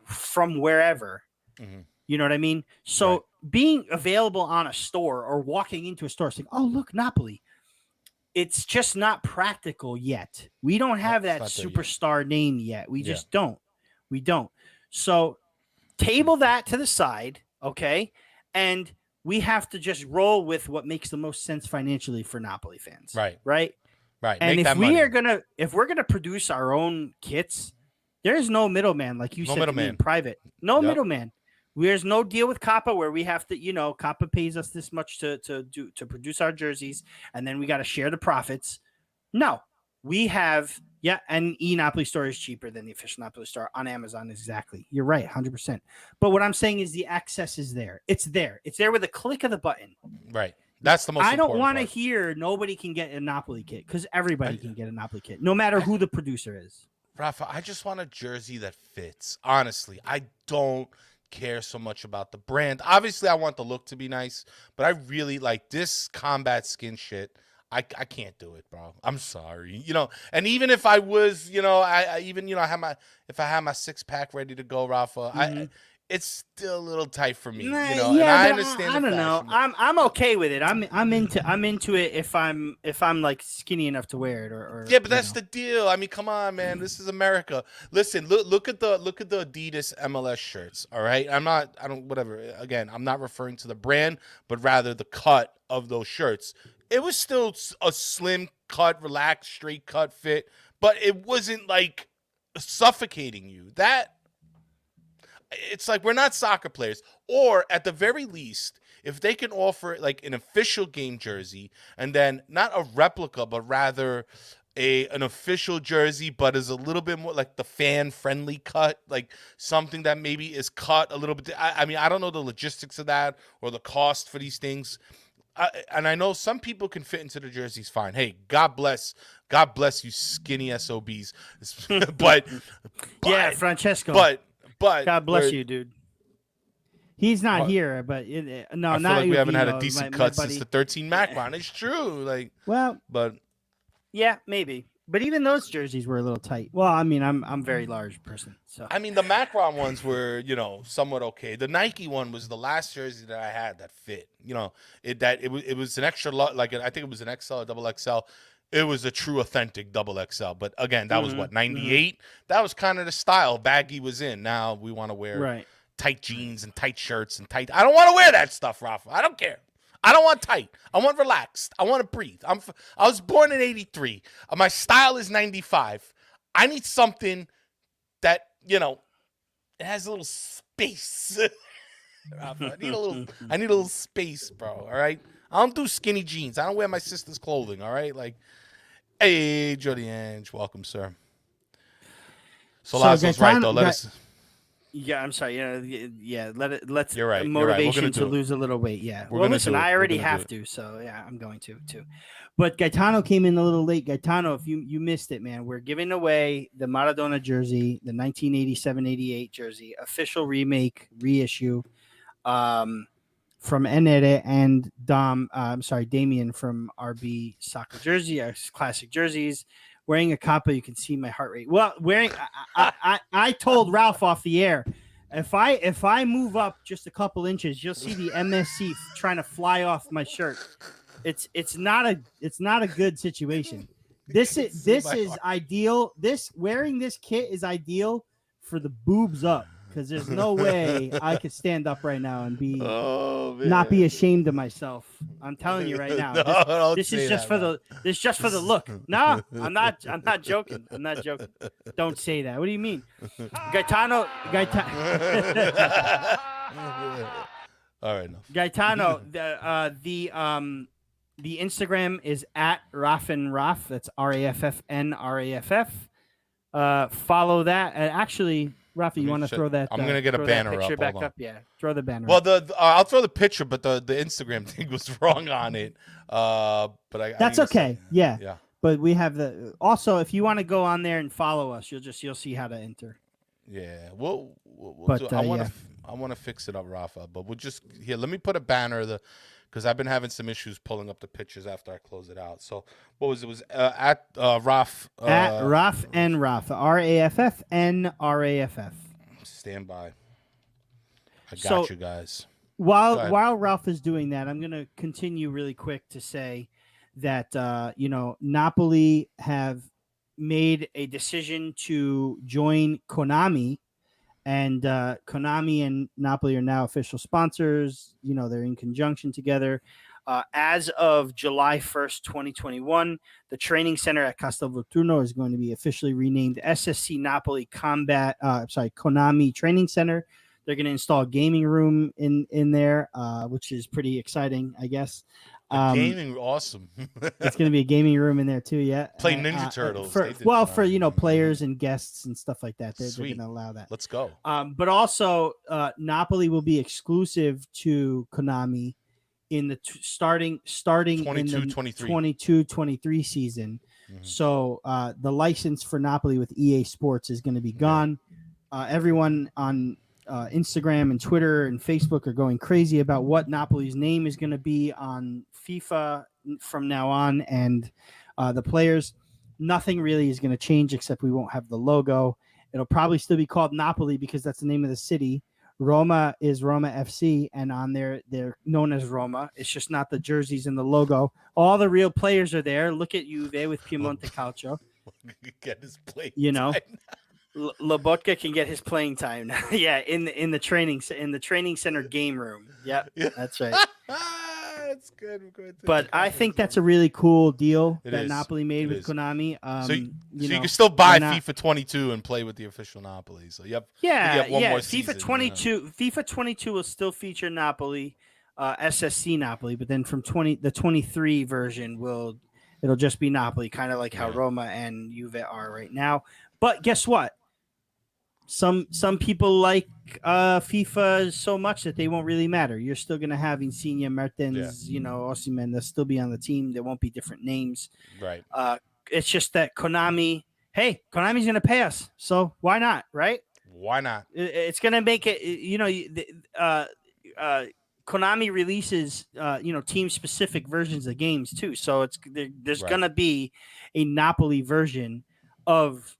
from wherever. Mm-hmm. You know what I mean? So being available on a store or walking into a store saying, "Oh, look, Napoli," it's just not practical yet. We don't have that superstar name yet. We just don't. We don't. So table that to the side, okay? And we have to just roll with what makes the most sense financially for Napoli fans. Right. Right. Right. And if we're gonna produce our own kits, there's no middleman, like you said to me in private. No middleman. There's no deal with Kappa where we have to, Kappa pays us this much to produce our jerseys, and then we got to share the profits. No, we have, and Napoli store is cheaper than the official Napoli store on Amazon. Exactly. You're right, 100%. But what I'm saying is the access is there. It's there. It's there with a click of the button. Right. That's the most important part. I don't want to hear nobody can get a Napoli kit, because everybody can get a Napoli kit, no matter who the producer is. Rafa, I just want a jersey that fits. Honestly, I don't care so much about the brand. Obviously, I want the look to be nice, but I really like this combat skin shit. I can't do it, bro. I'm sorry. And even if I was, if I had my 6-pack ready to go, Rafa, it's still a little tight for me, Yeah, and I understand. I don't know. I'm okay with it. I'm into it if I'm like skinny enough to wear it, or yeah, but that's the deal. I mean, come on, man. This is America. Listen, look at the Adidas MLS shirts. All right, whatever. Again, I'm not referring to the brand, but rather the cut of those shirts. It was still a slim cut, relaxed, straight cut fit, but it wasn't like suffocating you. It's like, we're not soccer players. Or at the very least, if they can offer like an official game jersey, and then not a replica, but rather an official jersey, but is a little bit more like the fan-friendly cut, like something that maybe is cut a little bit. I mean, I don't know the logistics of that or the cost for these things. And I know some people can fit into the jerseys fine. Hey, God bless you skinny SOBs. but yeah, Francesco. But God bless you, dude. He's not here, but no, I feel not like we haven't had a decent cut since the 13 Mac run. It's true, but yeah, maybe. But even those jerseys were a little tight. Well, I mean, I'm a very large person, so I mean, the Macron ones were, somewhat okay. The Nike one was the last jersey that I had that fit. It was an extra like I think it was an XL or double XL. It was a true authentic double XL. But again, that was what 98. That was kind of the style baggy was in. Now we want to wear tight jeans and tight shirts and tight. I don't want to wear that stuff, Rafa. I don't care. I don't want tight. I want relaxed. I want to breathe. I was born in 83. My style is 95. I need something that, it has a little space. I need a little space, bro. All right. I don't do skinny jeans. I don't wear my sister's clothing. All right. Like, hey, Jody Ange, welcome, sir. So Laszlo's right though. Let us. Yeah, I'm sorry. Let's You're right. motivation to lose a little weight. Yeah. Well, listen, I already have to, so yeah, I'm going to too. But Gaetano came in a little late. Gaetano, if you missed it, man, we're giving away the Maradona jersey, the 1987-88 jersey, official remake, reissue, from Enere and Damien from RB Soccer Jersey, classic jerseys. Wearing a kappa, you can see my heart rate. Well, I told Ralph off the air, if I move up just a couple inches, you'll see the MSC trying to fly off my shirt. It's not a good situation. This is ideal. Wearing this kit is ideal for the boobs up, because there's no way I could stand up right now and not be ashamed of myself. I'm telling you right now. This is just for the look. No, I'm not joking. I'm not joking. Don't say that. What do you mean? Gaetano. All right. Enough. Gaetano, the Instagram is at Raff. That's RAFFN. Follow that. And actually, Rafa, you want to throw that? I'm gonna get a banner picture up. back up. Yeah, throw the banner. Well, I'll throw the picture, but the Instagram thing was wrong on it. That's okay. Yeah. But we have also, if you want to go on there and follow us, you'll see how to enter. Yeah, we'll I want to fix it up, Rafa. But we'll just here. Let me put a banner because I've been having some issues pulling up the pictures after I close it out. So what was it? Was at Raff at Raff and Raff, RAFFNRAFF. Stand by. I got you guys. While Ralph is doing that, I'm going to continue really quick to say that Napoli have made a decision to join Konami. And Konami and Napoli are now official sponsors. They're in conjunction together. As of July 1st, 2021, the training center at Castelvolturno is going to be officially renamed SSC Napoli Konami Training Center. They're going to install a gaming room in there, which is pretty exciting, I guess. Gaming, awesome. It's going to be a gaming room in there too. Yeah, play Ninja Turtles. For players and guests and stuff like that. They're going to allow that. Let's go. But also, Napoli will be exclusive to Konami in the starting in the 22-23 season. Mm-hmm. So the license for Napoli with EA Sports is going to be gone. Everyone on Instagram and Twitter and Facebook are going crazy about what Napoli's name is going to be on FIFA from now on, and the players. Nothing really is going to change except we won't have the logo. It'll probably still be called Napoli because that's the name of the city. Roma is Roma FC, and on there they're known as Roma. It's just not the jerseys and the logo. All the real players are there. Look at Juve with Piemonte Calcio. Get his play. Lobotka can get his playing time now. Yeah, in the training center game room. Yep, that's right. That's good. But I think that's a really cool deal that Napoli made with Konami. So you can still buy FIFA 22 and play with the official Napoli. So you have one more season. FIFA 22 will still feature Napoli, SSC Napoli, but then from the 23 version it'll just be Napoli, kind of like how Roma and Juve are right now. But guess what? Some people like FIFA so much that they won't really matter. You're still going to have Insigne, Mertens, Osimhen. They'll still be on the team. There won't be different names. Right. It's just that Konami's going to pay us. So why not, right? Why not? It's going to make it, Konami releases, team specific versions of games too. So there's Right. gonna be a Napoli version of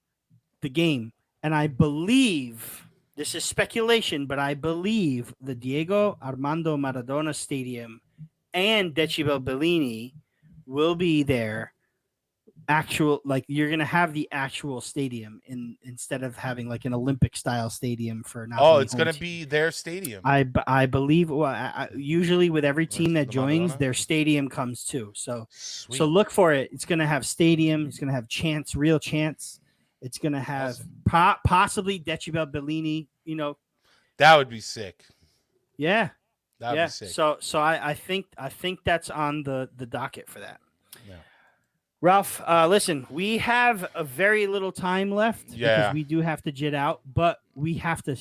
the game, and I believe this is speculation, but I believe the Diego Armando Maradona Stadium and Decibel Bellini will be there. You're gonna have the actual stadium instead of having like an Olympic style stadium for Napoli. Oh, it's home gonna team. be their stadium. I believe. Well, usually with every team that the joins, Maradona? their stadium comes too. Sweet. So look for it. It's gonna have stadium. It's gonna have chants, real chants. It's gonna have possibly Decibel Bellini. That would be sick. Yeah, That would be sick. So I think that's on the docket for that. Yeah. Ralph, listen, we have a very little time left because we do have to jet out, but we have to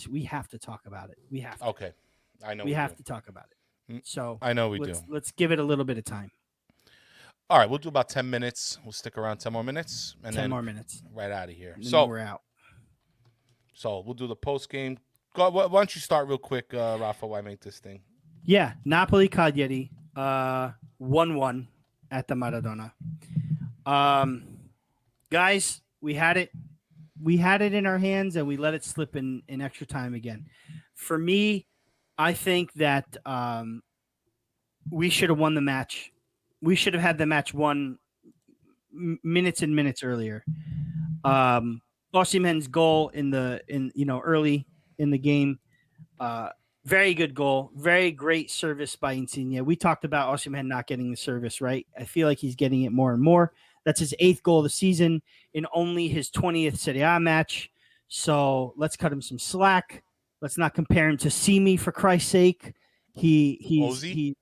talk about it. We have to. Okay. I know we have to talk about it. So I know we do. Let's give it a little bit of time. All right, we'll do about 10 minutes. We'll stick around 10 more minutes. And 10 more minutes. Right out of here. And so we're out. So we'll do the post game. Why don't you start real quick, Rafa, while I make this thing? Yeah, Napoli Cagliari 1-1 at the Maradona. Guys, we had it. We had it in our hands, and we let it slip in extra time again. For me, I think that we should have won the match. We should have had the match won minutes and minutes earlier. Osimhen's goal early in the game, very good goal, very great service by Insigne. We talked about Osimhen not getting the service right. I feel like he's getting it more and more. That's his 8th goal of the season in only his 20th Serie A match. So let's cut him some slack. Let's not compare him to Simi, for Christ's sake. I'm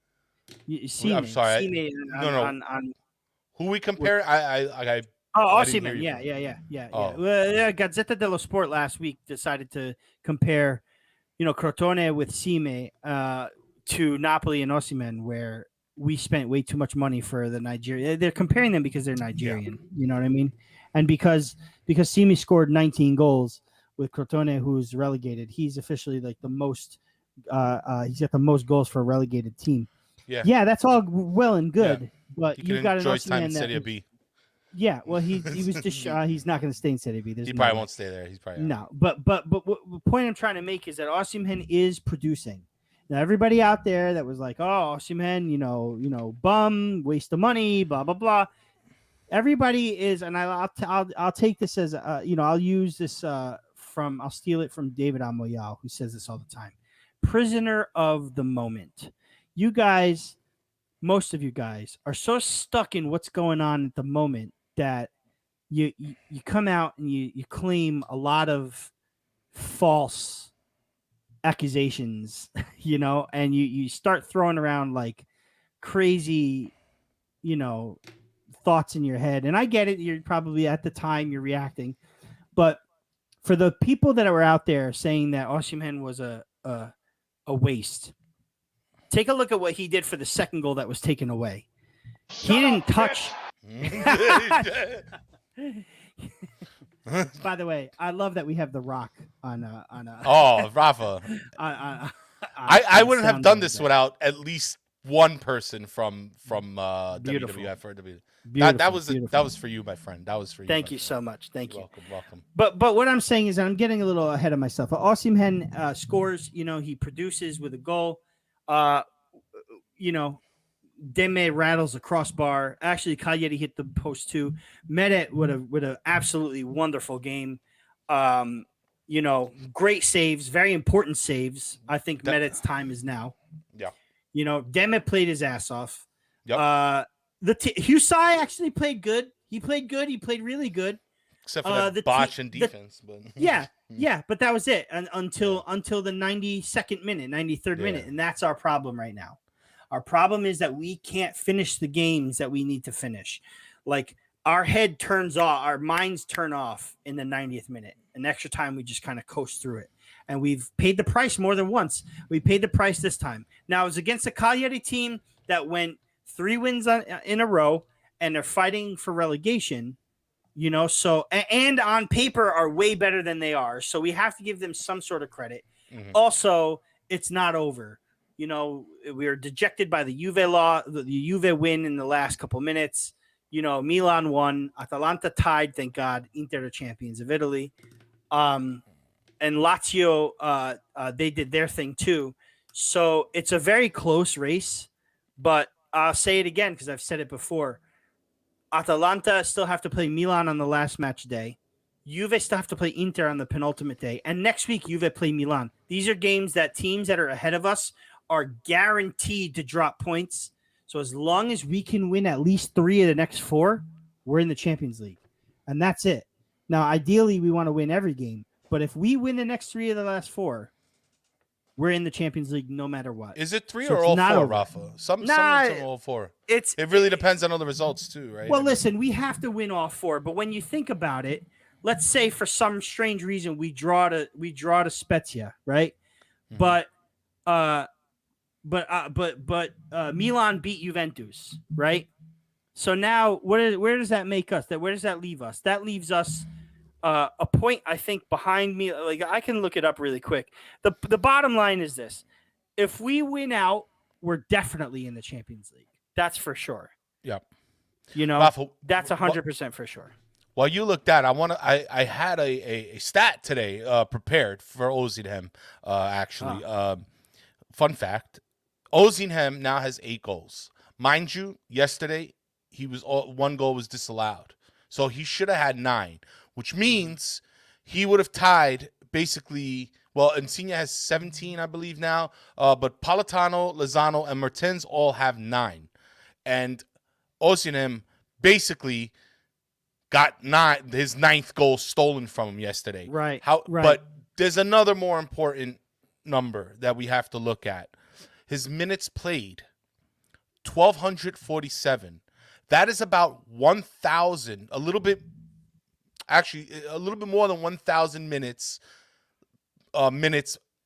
sorry. On who we compare? Osimhen. Yeah. Well, Gazzetta dello Sport last week decided to compare, Crotone with Sime to Napoli and Osimhen, where we spent way too much money for the Nigeria. They're comparing them because they're Nigerian. Yeah. You know what I mean? And because Simi scored 19 goals with Crotone, who's relegated, he's officially like the most. He's got the most goals for a relegated team. Yeah, that's all well and good, but you got to enjoy time in Serie B. Yeah, well, he was just he's not going to stay in Serie B. He probably won't stay there. He's probably no. But the point I'm trying to make is that Osimhen is producing. Now, everybody out there that was like, "Oh, Osimhen, bum, waste of money, blah blah blah." Everybody is, and I'll take this as I'll use this I'll steal it from David Amoyal, who says this all the time. Prisoner of the moment. You guys, most of you guys, are so stuck in what's going on at the moment that you come out and you claim a lot of false accusations, and you start throwing around like crazy, thoughts in your head. And I get it. You're probably at the time you're reacting, but for the people that were out there saying that Osimhen was a waste, take a look at what he did for the second goal that was taken away. He didn't touch. By the way, I love that we have The Rock on Rafa. I wouldn't have done this without at least one person from WWF or WWE. That was for you, my friend. That was for you. Thank you so much. Thank you. Welcome. But what I'm saying is that I'm getting a little ahead of myself. Osimhen scores. He produces with a goal. Deme rattles a crossbar. Actually, Cagliari hit the post too. Meret with a absolutely wonderful game. Great saves, very important saves. I think Meret's time is now. Yeah. Deme played his ass off. Yep. Husai actually played good. He played good. He played really good. Except for that botch in defense. But yeah, but that was it until the 92nd minute, 93rd minute, and that's our problem right now. Our problem is that we can't finish the games that we need to finish. Like our head turns off, our minds turn off in the 90th minute. And extra time, we just kind of coast through it. And we've paid the price more than once. We paid the price this time. Now, it was against a Cagliari team that went 3 wins in a row, and they're fighting for relegation. So and on paper are way better than they are. So we have to give them some sort of credit. Mm-hmm. Also, it's not over. You know, we were dejected by the Juve win in the last couple minutes. You know, Milan won, Atalanta tied, thank God. Inter the champions of Italy. And Lazio, they did their thing too. So it's a very close race, but I'll say it again because I've said it before. Atalanta still have to play Milan on the last match day. Juve still have to play Inter on the penultimate day. And next week, Juve play Milan. These are games that teams that are ahead of us are guaranteed to drop points. So as long as we can win at least 3 of the next 4, we're in the Champions League. And that's it. Now, ideally, we want to win every game. But if we win the next 3 of the last 4, we're in the Champions League no matter what. Is it 3 or all 4, Rafa? Some all 4. It really depends on other results too, right? Well, listen, we have to win all 4. But when you think about it, let's say for some strange reason we draw to Spezia, right? Mm-hmm. But Milan beat Juventus, right? So now where does that make us? Where does that leave us? That leaves us a point, I think, behind me. Like, I can look it up really quick. The bottom line is this: if we win out, we're definitely in the Champions League. That's for sure. Yep. You know, Rafa, that's 100% for sure. While you look that, I had a stat today prepared for Osimhen. Actually, fun fact: Osimhen now has 8 goals. Mind you, yesterday he was 1 goal was disallowed, so he should have had 9, which means he would have tied basically. Well, Insigne has 17, I believe now, but Politano, Lozano, and Mertens all have 9, and Osimhen basically got his 9th goal stolen from him yesterday. Right. But there's another more important number that we have to look at. His minutes played, 1,247. That is about 1,000, a little bit more than 1,000 minutes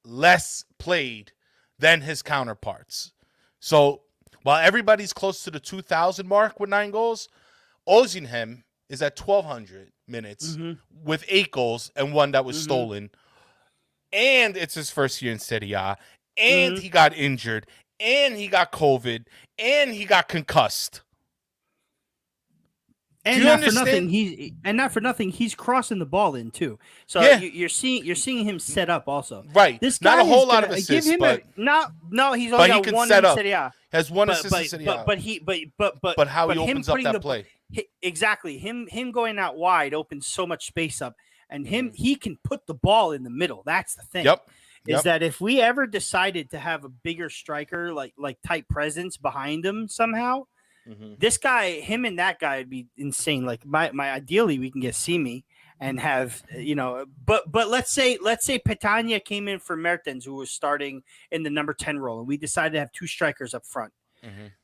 less played than his counterparts. So while everybody's close to the 2,000 mark with 9 goals, Osimhen is at 1,200 minutes with 8 goals and 1 that was stolen. And it's his first year in Serie A. And he got injured. And he got COVID. And he got concussed. And not for nothing, he's crossing the ball in too. So yeah. you're seeing him set up also. Right. This guy not a whole lot of assists, but he's only got 1 in Serie A. Has 1 assist in Serie A. But how he opens up that play. Exactly. Him going out wide opens so much space up, and he can put the ball in the middle. That's the thing. Yep. Is that if we ever decided to have a bigger striker like type presence behind him somehow, this guy, him and that guy would be insane. Like my ideally we can get Simi and have, you know, but let's say Petagna came in for Mertens, who was starting in the number 10 role, and we decided to have 2 strikers up front.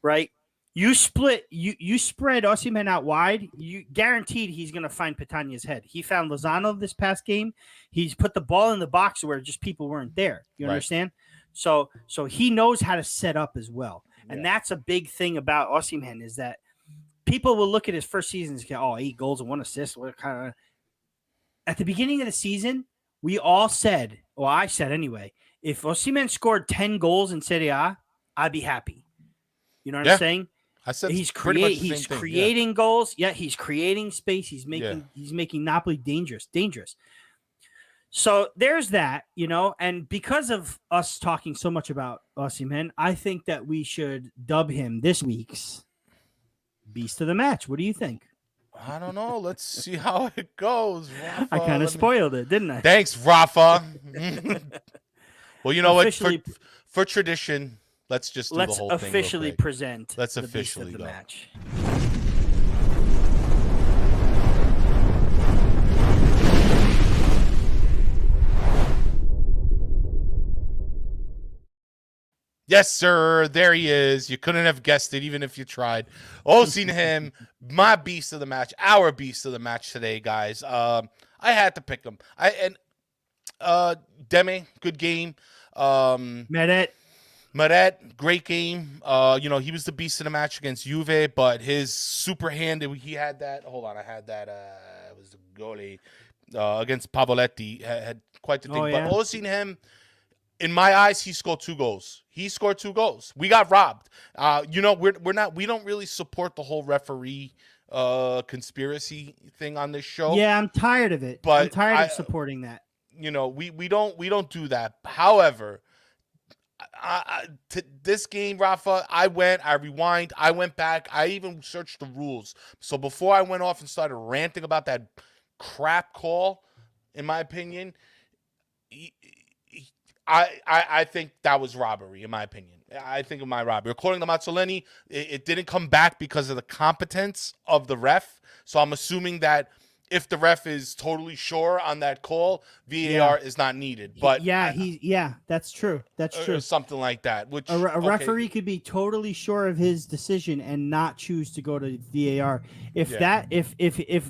Right? You spread Osimhen out wide, you guaranteed he's going to find Petagna's head. He found Lozano this past game. He's put the ball in the box where just people weren't there. You understand? So he knows how to set up as well. And that's a big thing about Osimhen, is that people will look at his first season and go, 8 goals and 1 assist. What kind of? At the beginning of the season, we all said, I said anyway, if Osimhen scored 10 goals in Serie A, I'd be happy. You know what I'm saying? I said he's creating goals. Yeah, he's creating space. He's making Napoli dangerous. So there's that, you know, and because of us talking so much about Osimhen, I think that we should dub him this week's Beast of the Match. What do you think? I don't know. Let's see how it goes, Rafa. I kind of spoiled it, didn't I? Thanks, Rafa. Well, you know what? For tradition, let's just do the whole thing. Let's officially present. Let's officially the go. Match. Yes, sir. There he is. You couldn't have guessed it, even if you tried. Osimhen, my beast of the match, our beast of the match today, guys. I had to pick him. Damien, good game. Meret, great game. You know, he was the beast of the match against Juve, but his super hand, he had that. Hold on, I had that. It was the goalie against Pavoletti. Had quite the thing. But Osimhen, In my eyes, he scored 2 goals. He scored 2 goals. We got robbed. We don't really support the whole referee conspiracy thing on this show. Yeah, I'm tired of it. But I'm tired of supporting that. We don't do that. However, to this game, Rafa, I rewind, I went back, I even searched the rules. So before I went off and started ranting about that crap call, in my opinion, I think that was robbery, in my opinion. I think of my robbery. According to Mazzolini, it didn't come back because of the competence of the ref. So I'm assuming that if the ref is totally sure on that call, VAR is not needed. But that's true. That's true. Or something like that. Which a referee could be totally sure of his decision and not choose to go to VAR. If that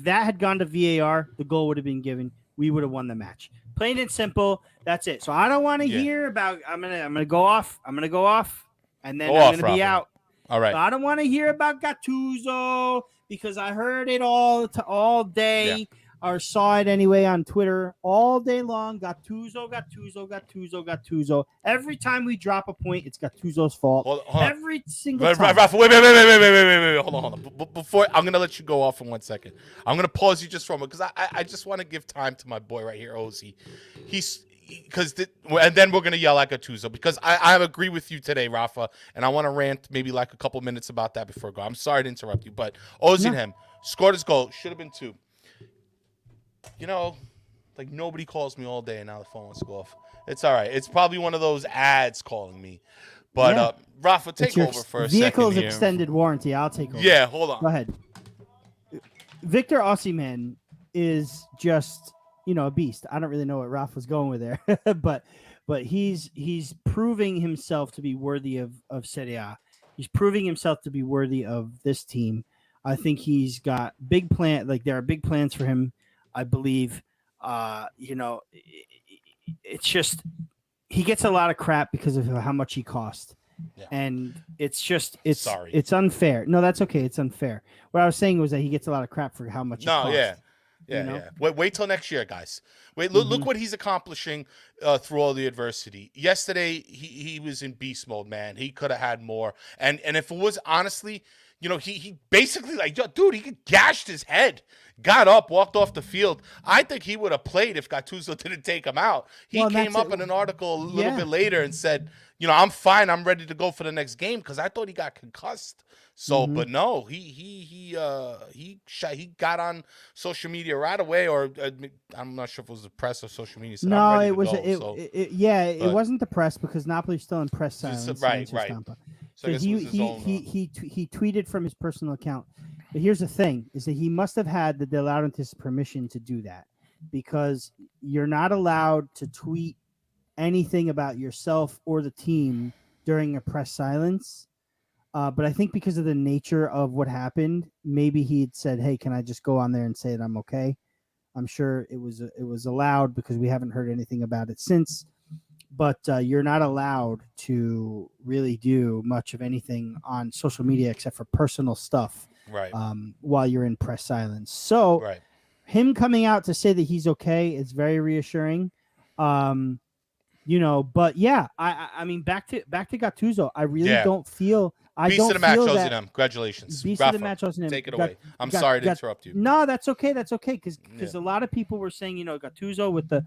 had gone to VAR, the goal would have been given. We would have won the match. Plain and simple. That's it. So I don't want to hear about. I'm gonna go off. I'm gonna go off, and then I'm gonna be out. All right. So I don't want to hear about Gattuso because I heard it all day or saw it anyway on Twitter all day long. Gattuso. Every time we drop a point, it's Gattuso's fault. Hold on. Every single time. Rafa, wait. Hold on. Before I'm gonna let you go off in 1 second. I'm gonna pause you just for a moment because I just want to give time to my boy right here, Ozzy. And then we're gonna yell at Gattuso because I agree with you today, Rafa, and I want to rant maybe like a couple minutes about that before I go. I'm sorry to interrupt you, but Ozzy scored his goal. Should have been 2. Like nobody calls me all day, and now the phone wants to go off. It's all right. It's probably one of those ads calling me. But Rafa, take over for a second. Vehicle's extended warranty. I'll take over. Yeah, hold on. Go ahead. Victor Osimhen is just a beast. I don't really know what Raff was going with there, but he's proving himself to be worthy of Serie A. He's proving himself to be worthy of this team. I think he's got big plan. Like there are big plans for him. I believe. It's just he gets a lot of crap because of how much he cost. Yeah. And it's unfair. No, that's okay. It's unfair. What I was saying was that he gets a lot of crap for how much he costs. Yeah. Wait till next year, guys. Look what he's accomplishing through all the adversity. Yesterday, he was in beast mode, man. He could have had more. And if it was honestly, he basically he gashed his head, got up, walked off the field. I think he would have played if Gattuso didn't take him out. He came up in an article a little bit later and said, I'm fine. I'm ready to go for the next game because I thought he got concussed. So, but no, he got on social media right away, or I'm not sure if it was the press or social media. No, it was it wasn't the press because Napoli's still in press silence. Right. So he tweeted from his personal account. But here's the thing: is that he must have had the De Laurentiis permission to do that because you're not allowed to tweet anything about yourself or the team during a press silence. But I think because of the nature of what happened, maybe he had said, "Hey, can I just go on there and say that I'm okay?" I'm sure it was allowed because we haven't heard anything about it since. But you're not allowed to really do much of anything on social media except for personal stuff, right? While you're in press silence. So, him coming out to say that he's okay is very reassuring. But I mean, back to Gattuso. I really don't feel. Beast of the match, Ozzy. Congratulations. Beast of the match, Ozzy. Take it away. I'm sorry to interrupt you. No, that's okay. That's okay. Because a lot of people were saying, Gattuso with the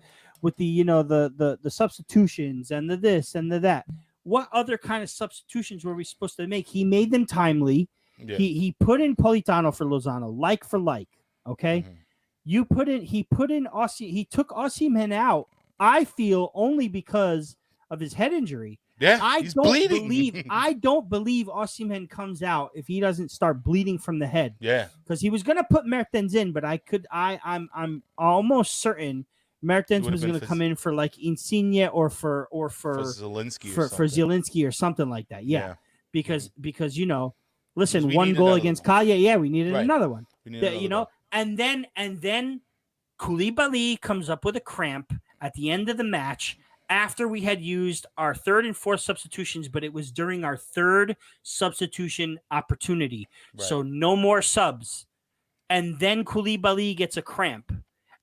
substitutions and the this and the that. What other kind of substitutions were we supposed to make? He made them timely. Yeah. He put in Politano for Lozano, like for like. Okay. Mm-hmm. He took Osimhen out. I feel only because of his head injury. Yeah, he's bleeding. I don't believe Osimhen comes out if he doesn't start bleeding from the head. Yeah, because he was gonna put Mertens in, but I'm almost certain Mertens was gonna come in for like Insigne or for Zielinski or something like that. Yeah. Because listen, one goal against Cagliari. Yeah, we needed another one. And then Koulibaly comes up with a cramp at the end of the match. After we had used our third and fourth substitutions, but it was during our third substitution opportunity. Right. So no more subs. And then Koulibaly gets a cramp.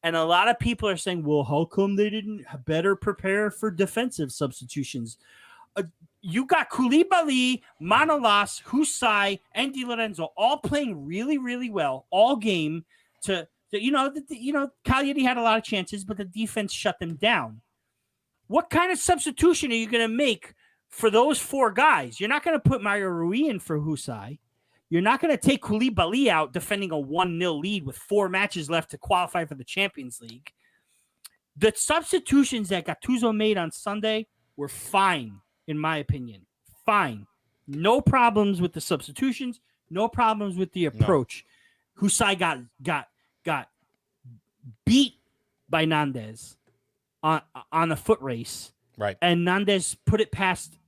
And a lot of people are saying, well, how come they didn't better prepare for defensive substitutions? You got Koulibaly, Manolas, Husai, and Di Lorenzo all playing really, really well all game. Cagliari had a lot of chances, but the defense shut them down. What kind of substitution are you going to make for those 4 guys? You're not going to put Mario Rui in for Husai. You're not going to take Koulibaly out defending a 1-0 lead with 4 matches left to qualify for the Champions League. The substitutions that Gattuso made on Sunday were fine, in my opinion. Fine. No problems with the substitutions. No problems with the approach. No. Husai got beat by Nandez on a foot race. Right. And Nandez put it past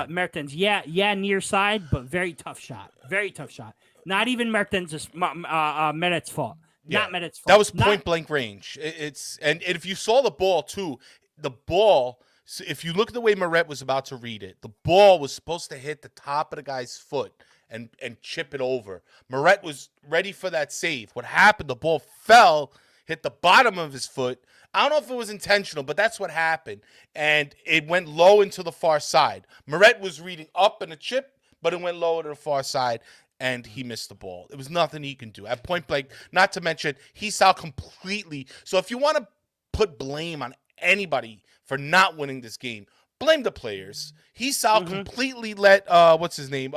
Mertens. Yeah, near side, but very tough shot. Very tough shot. Not even Mertens' Meret's fault. Yeah. Not Meret's fault. That was point blank range. And if you saw the ball too, so if you look at the way Meret was about to read it, the ball was supposed to hit the top of the guy's foot and chip it over. Meret was ready for that save. What happened? The ball fell, hit the bottom of his foot. I don't know if it was intentional, but that's what happened. And it went low into the far side. Meret was reading up in a chip, but it went low to the far side, and he missed the ball. There was nothing he can do. At point blank, not to mention, he's out completely. So if you want to put blame on anybody for not winning this game, blame the players. He's out completely let, what's his name,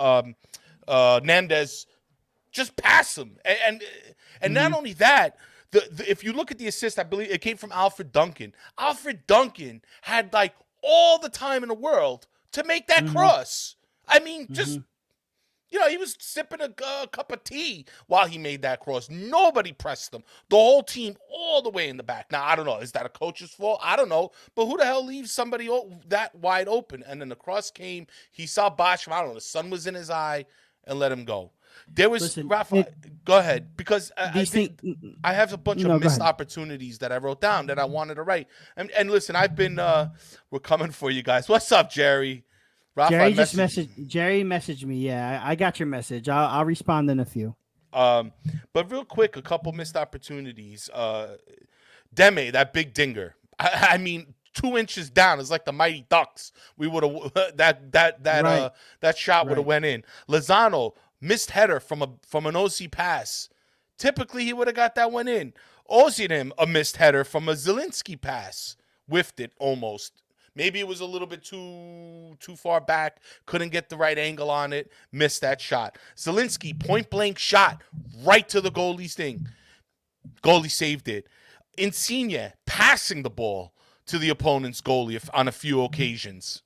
Nandez just pass him. And not only that, if you look at the assist, I believe it came from Alfred Duncan. Alfred Duncan had like all the time in the world to make that cross. I mean, just, he was sipping a cup of tea while he made that cross. Nobody pressed him. The whole team all the way in the back. Now, I don't know. Is that a coach's fault? I don't know. But who the hell leaves somebody that wide open? And then the cross came. He saw Basham. I don't know. The sun was in his eye and let him go. There was, Rafa, go ahead, because I have a bunch of missed opportunities that I wrote down that I wanted to write. And listen, we're coming for you guys. What's up, Jerry? Rafa, Jerry messaged me. Yeah, I got your message. I'll respond in a few. But real quick, a couple missed opportunities. Deme, that big dinger. I mean, 2 inches down is like the Mighty Ducks. We would have that shot would have went in. Lozano, missed header from an OC pass. Typically, he would have got that one in. Ozilem, a missed header from a Zielinski pass. Whiffed it almost. Maybe it was a little bit too far back. Couldn't get the right angle on it. Missed that shot. Zielinski, point-blank shot right to the goalie's thing. Goalie saved it. Insigne, passing the ball to the opponent's goalie on a few occasions.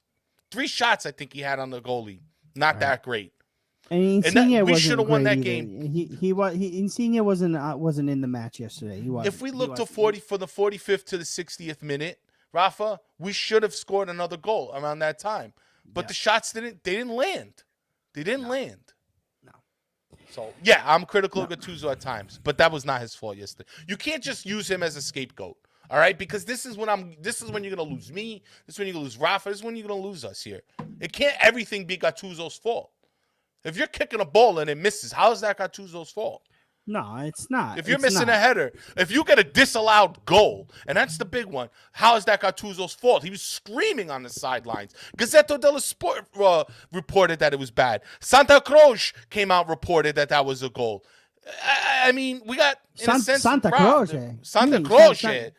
3 shots I think he had on the goalie. Not that great. And Insigne we should have won that either. game. Insigne wasn't in the match yesterday. He wasn't. If we look to 40 for the 45th to the 60th minute, Rafa, we should have scored another goal around that time. But the shots didn't land. They didn't land. No. So yeah, I'm critical of Gattuso at times, but that was not his fault yesterday. You can't just use him as a scapegoat. All right, because this is when you're gonna lose me. This is when you're gonna lose Rafa. This is when you're gonna lose us here. It can't everything be Gattuso's fault. If you're kicking a ball and it misses, how is that Gattuso's fault? No, it's not. If you're missing a header, if you get a disallowed goal, and that's the big one, how is that Gattuso's fault? He was screaming on the sidelines. Gazzetta dello Sport reported that it was bad. Santa Croce came out reported that was a goal. I mean, we got Santa Croce. Santa Croce.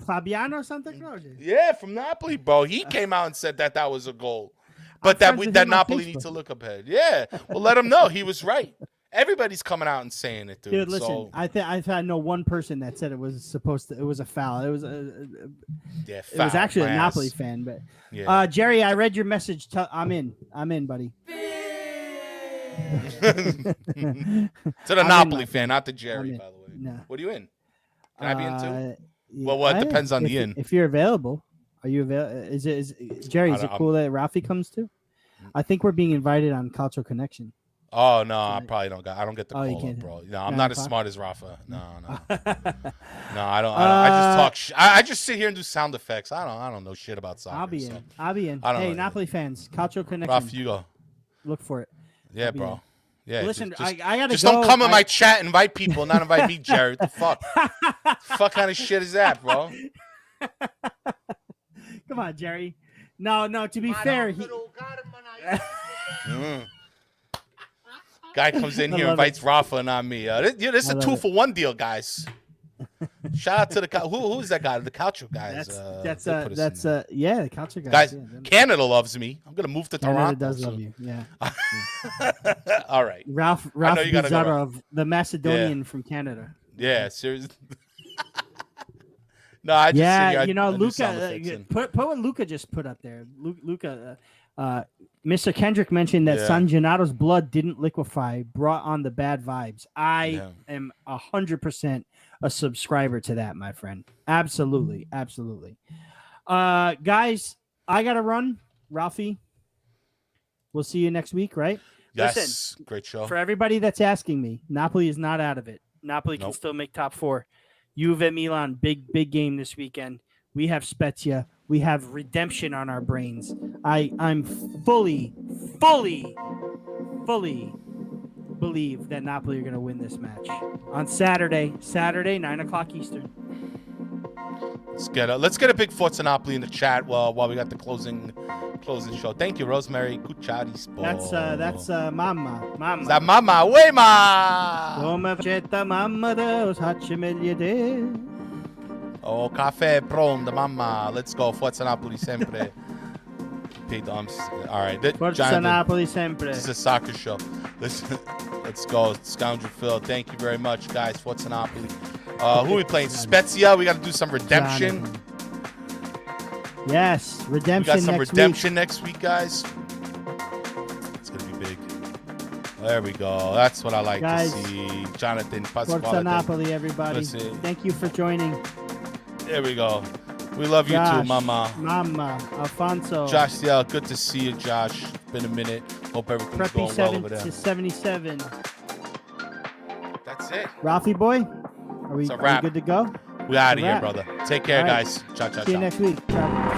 Fabiano Santa Croce. Yeah, from Napoli, bro. He came out and said that was a goal. But that Napoli needs to look ahead. Yeah. Well, let him know he was right. Everybody's coming out and saying it, dude. Dude, listen, I know one person that said it was a foul. It was it was actually a Napoli fan, but Jerry, I read your message. I'm in, buddy. To the Napoli fan, not the Jerry, by the way. No. What are you in? Can I be in too? Well, it depends on the in. If you're available, are you available? Jerry? Is it cool that Rafi comes too? I think we're being invited on Cultural Connection. Oh no, I probably don't. I don't get the call, bro. No, I'm not as smart as Rafa. No. No, I don't. I just talk. I just sit here and do sound effects. I don't know shit about soccer. I'll be in. Hey, Napoli fans, Cultural Connection. Rafa, you go. Look for it. Yeah, bro. Yeah, Listen, just, I gotta just go. don't come in my chat and invite people, not invite me, Jared. The fuck? Fuck kind of shit is that, bro? Come on, Jerry. No. To be fair, he. Guy comes in here, invites Rafa and not me. This is a 2-for-1 deal, guys. Shout out to the who's that guy? The Culture guys. That's the Culture guys. Guys, Yeah, Canada loves me. I'm gonna move to Toronto. Canada does love you. Yeah. All right. Ralph Bizarrov, the Macedonian from Canada. Yeah, seriously. No, I just Luca. Put what Luca just put up there. Luca, Mr. Kendrick mentioned that San Gennaro's blood didn't liquefy, brought on the bad vibes. I am 100% a subscriber to that, my friend. Absolutely. Guys, I gotta run. Ralphie, we'll see you next week, right? Yes, listen, great show. For everybody that's asking me, Napoli is not out of it. Napoli can still make top 4. Juve Milan, big game this weekend. We have Spezia. We have redemption on our brains. I'm fully believe that Napoli are going to win this match on Saturday, 9:00 Eastern. Let's get a big Forza Napoli in the chat while we got the closing show. Thank you, Rosemary. That's Mamma. Is that Mamma? Wema! Come facetta mamma Deus, faccia meglio te. Oh, caffè pronto, Mamma. Let's go. Forza Napoli sempre. All right. Forza Napoli sempre. This is a soccer show. Let's go. Scoundrel Phil. Thank you very much, guys. Forza Napoli. Who are we playing? Spezia. We got to do some redemption. Yes, redemption. We got some redemption next week, guys. It's gonna be big. There we go. That's what I like to see. Jonathan Pasquale. Forza Napoli, everybody. Thank you for joining. There we go. We love you too, Mama. Alfonso. Josh, good to see you, Josh. It's been a minute. Hope everything's going well over there. 77. That's it. Ralphie boy, are we good to go? We out of here, brother. Take care, guys. Ciao, ciao, ciao. See you next week. Ciao.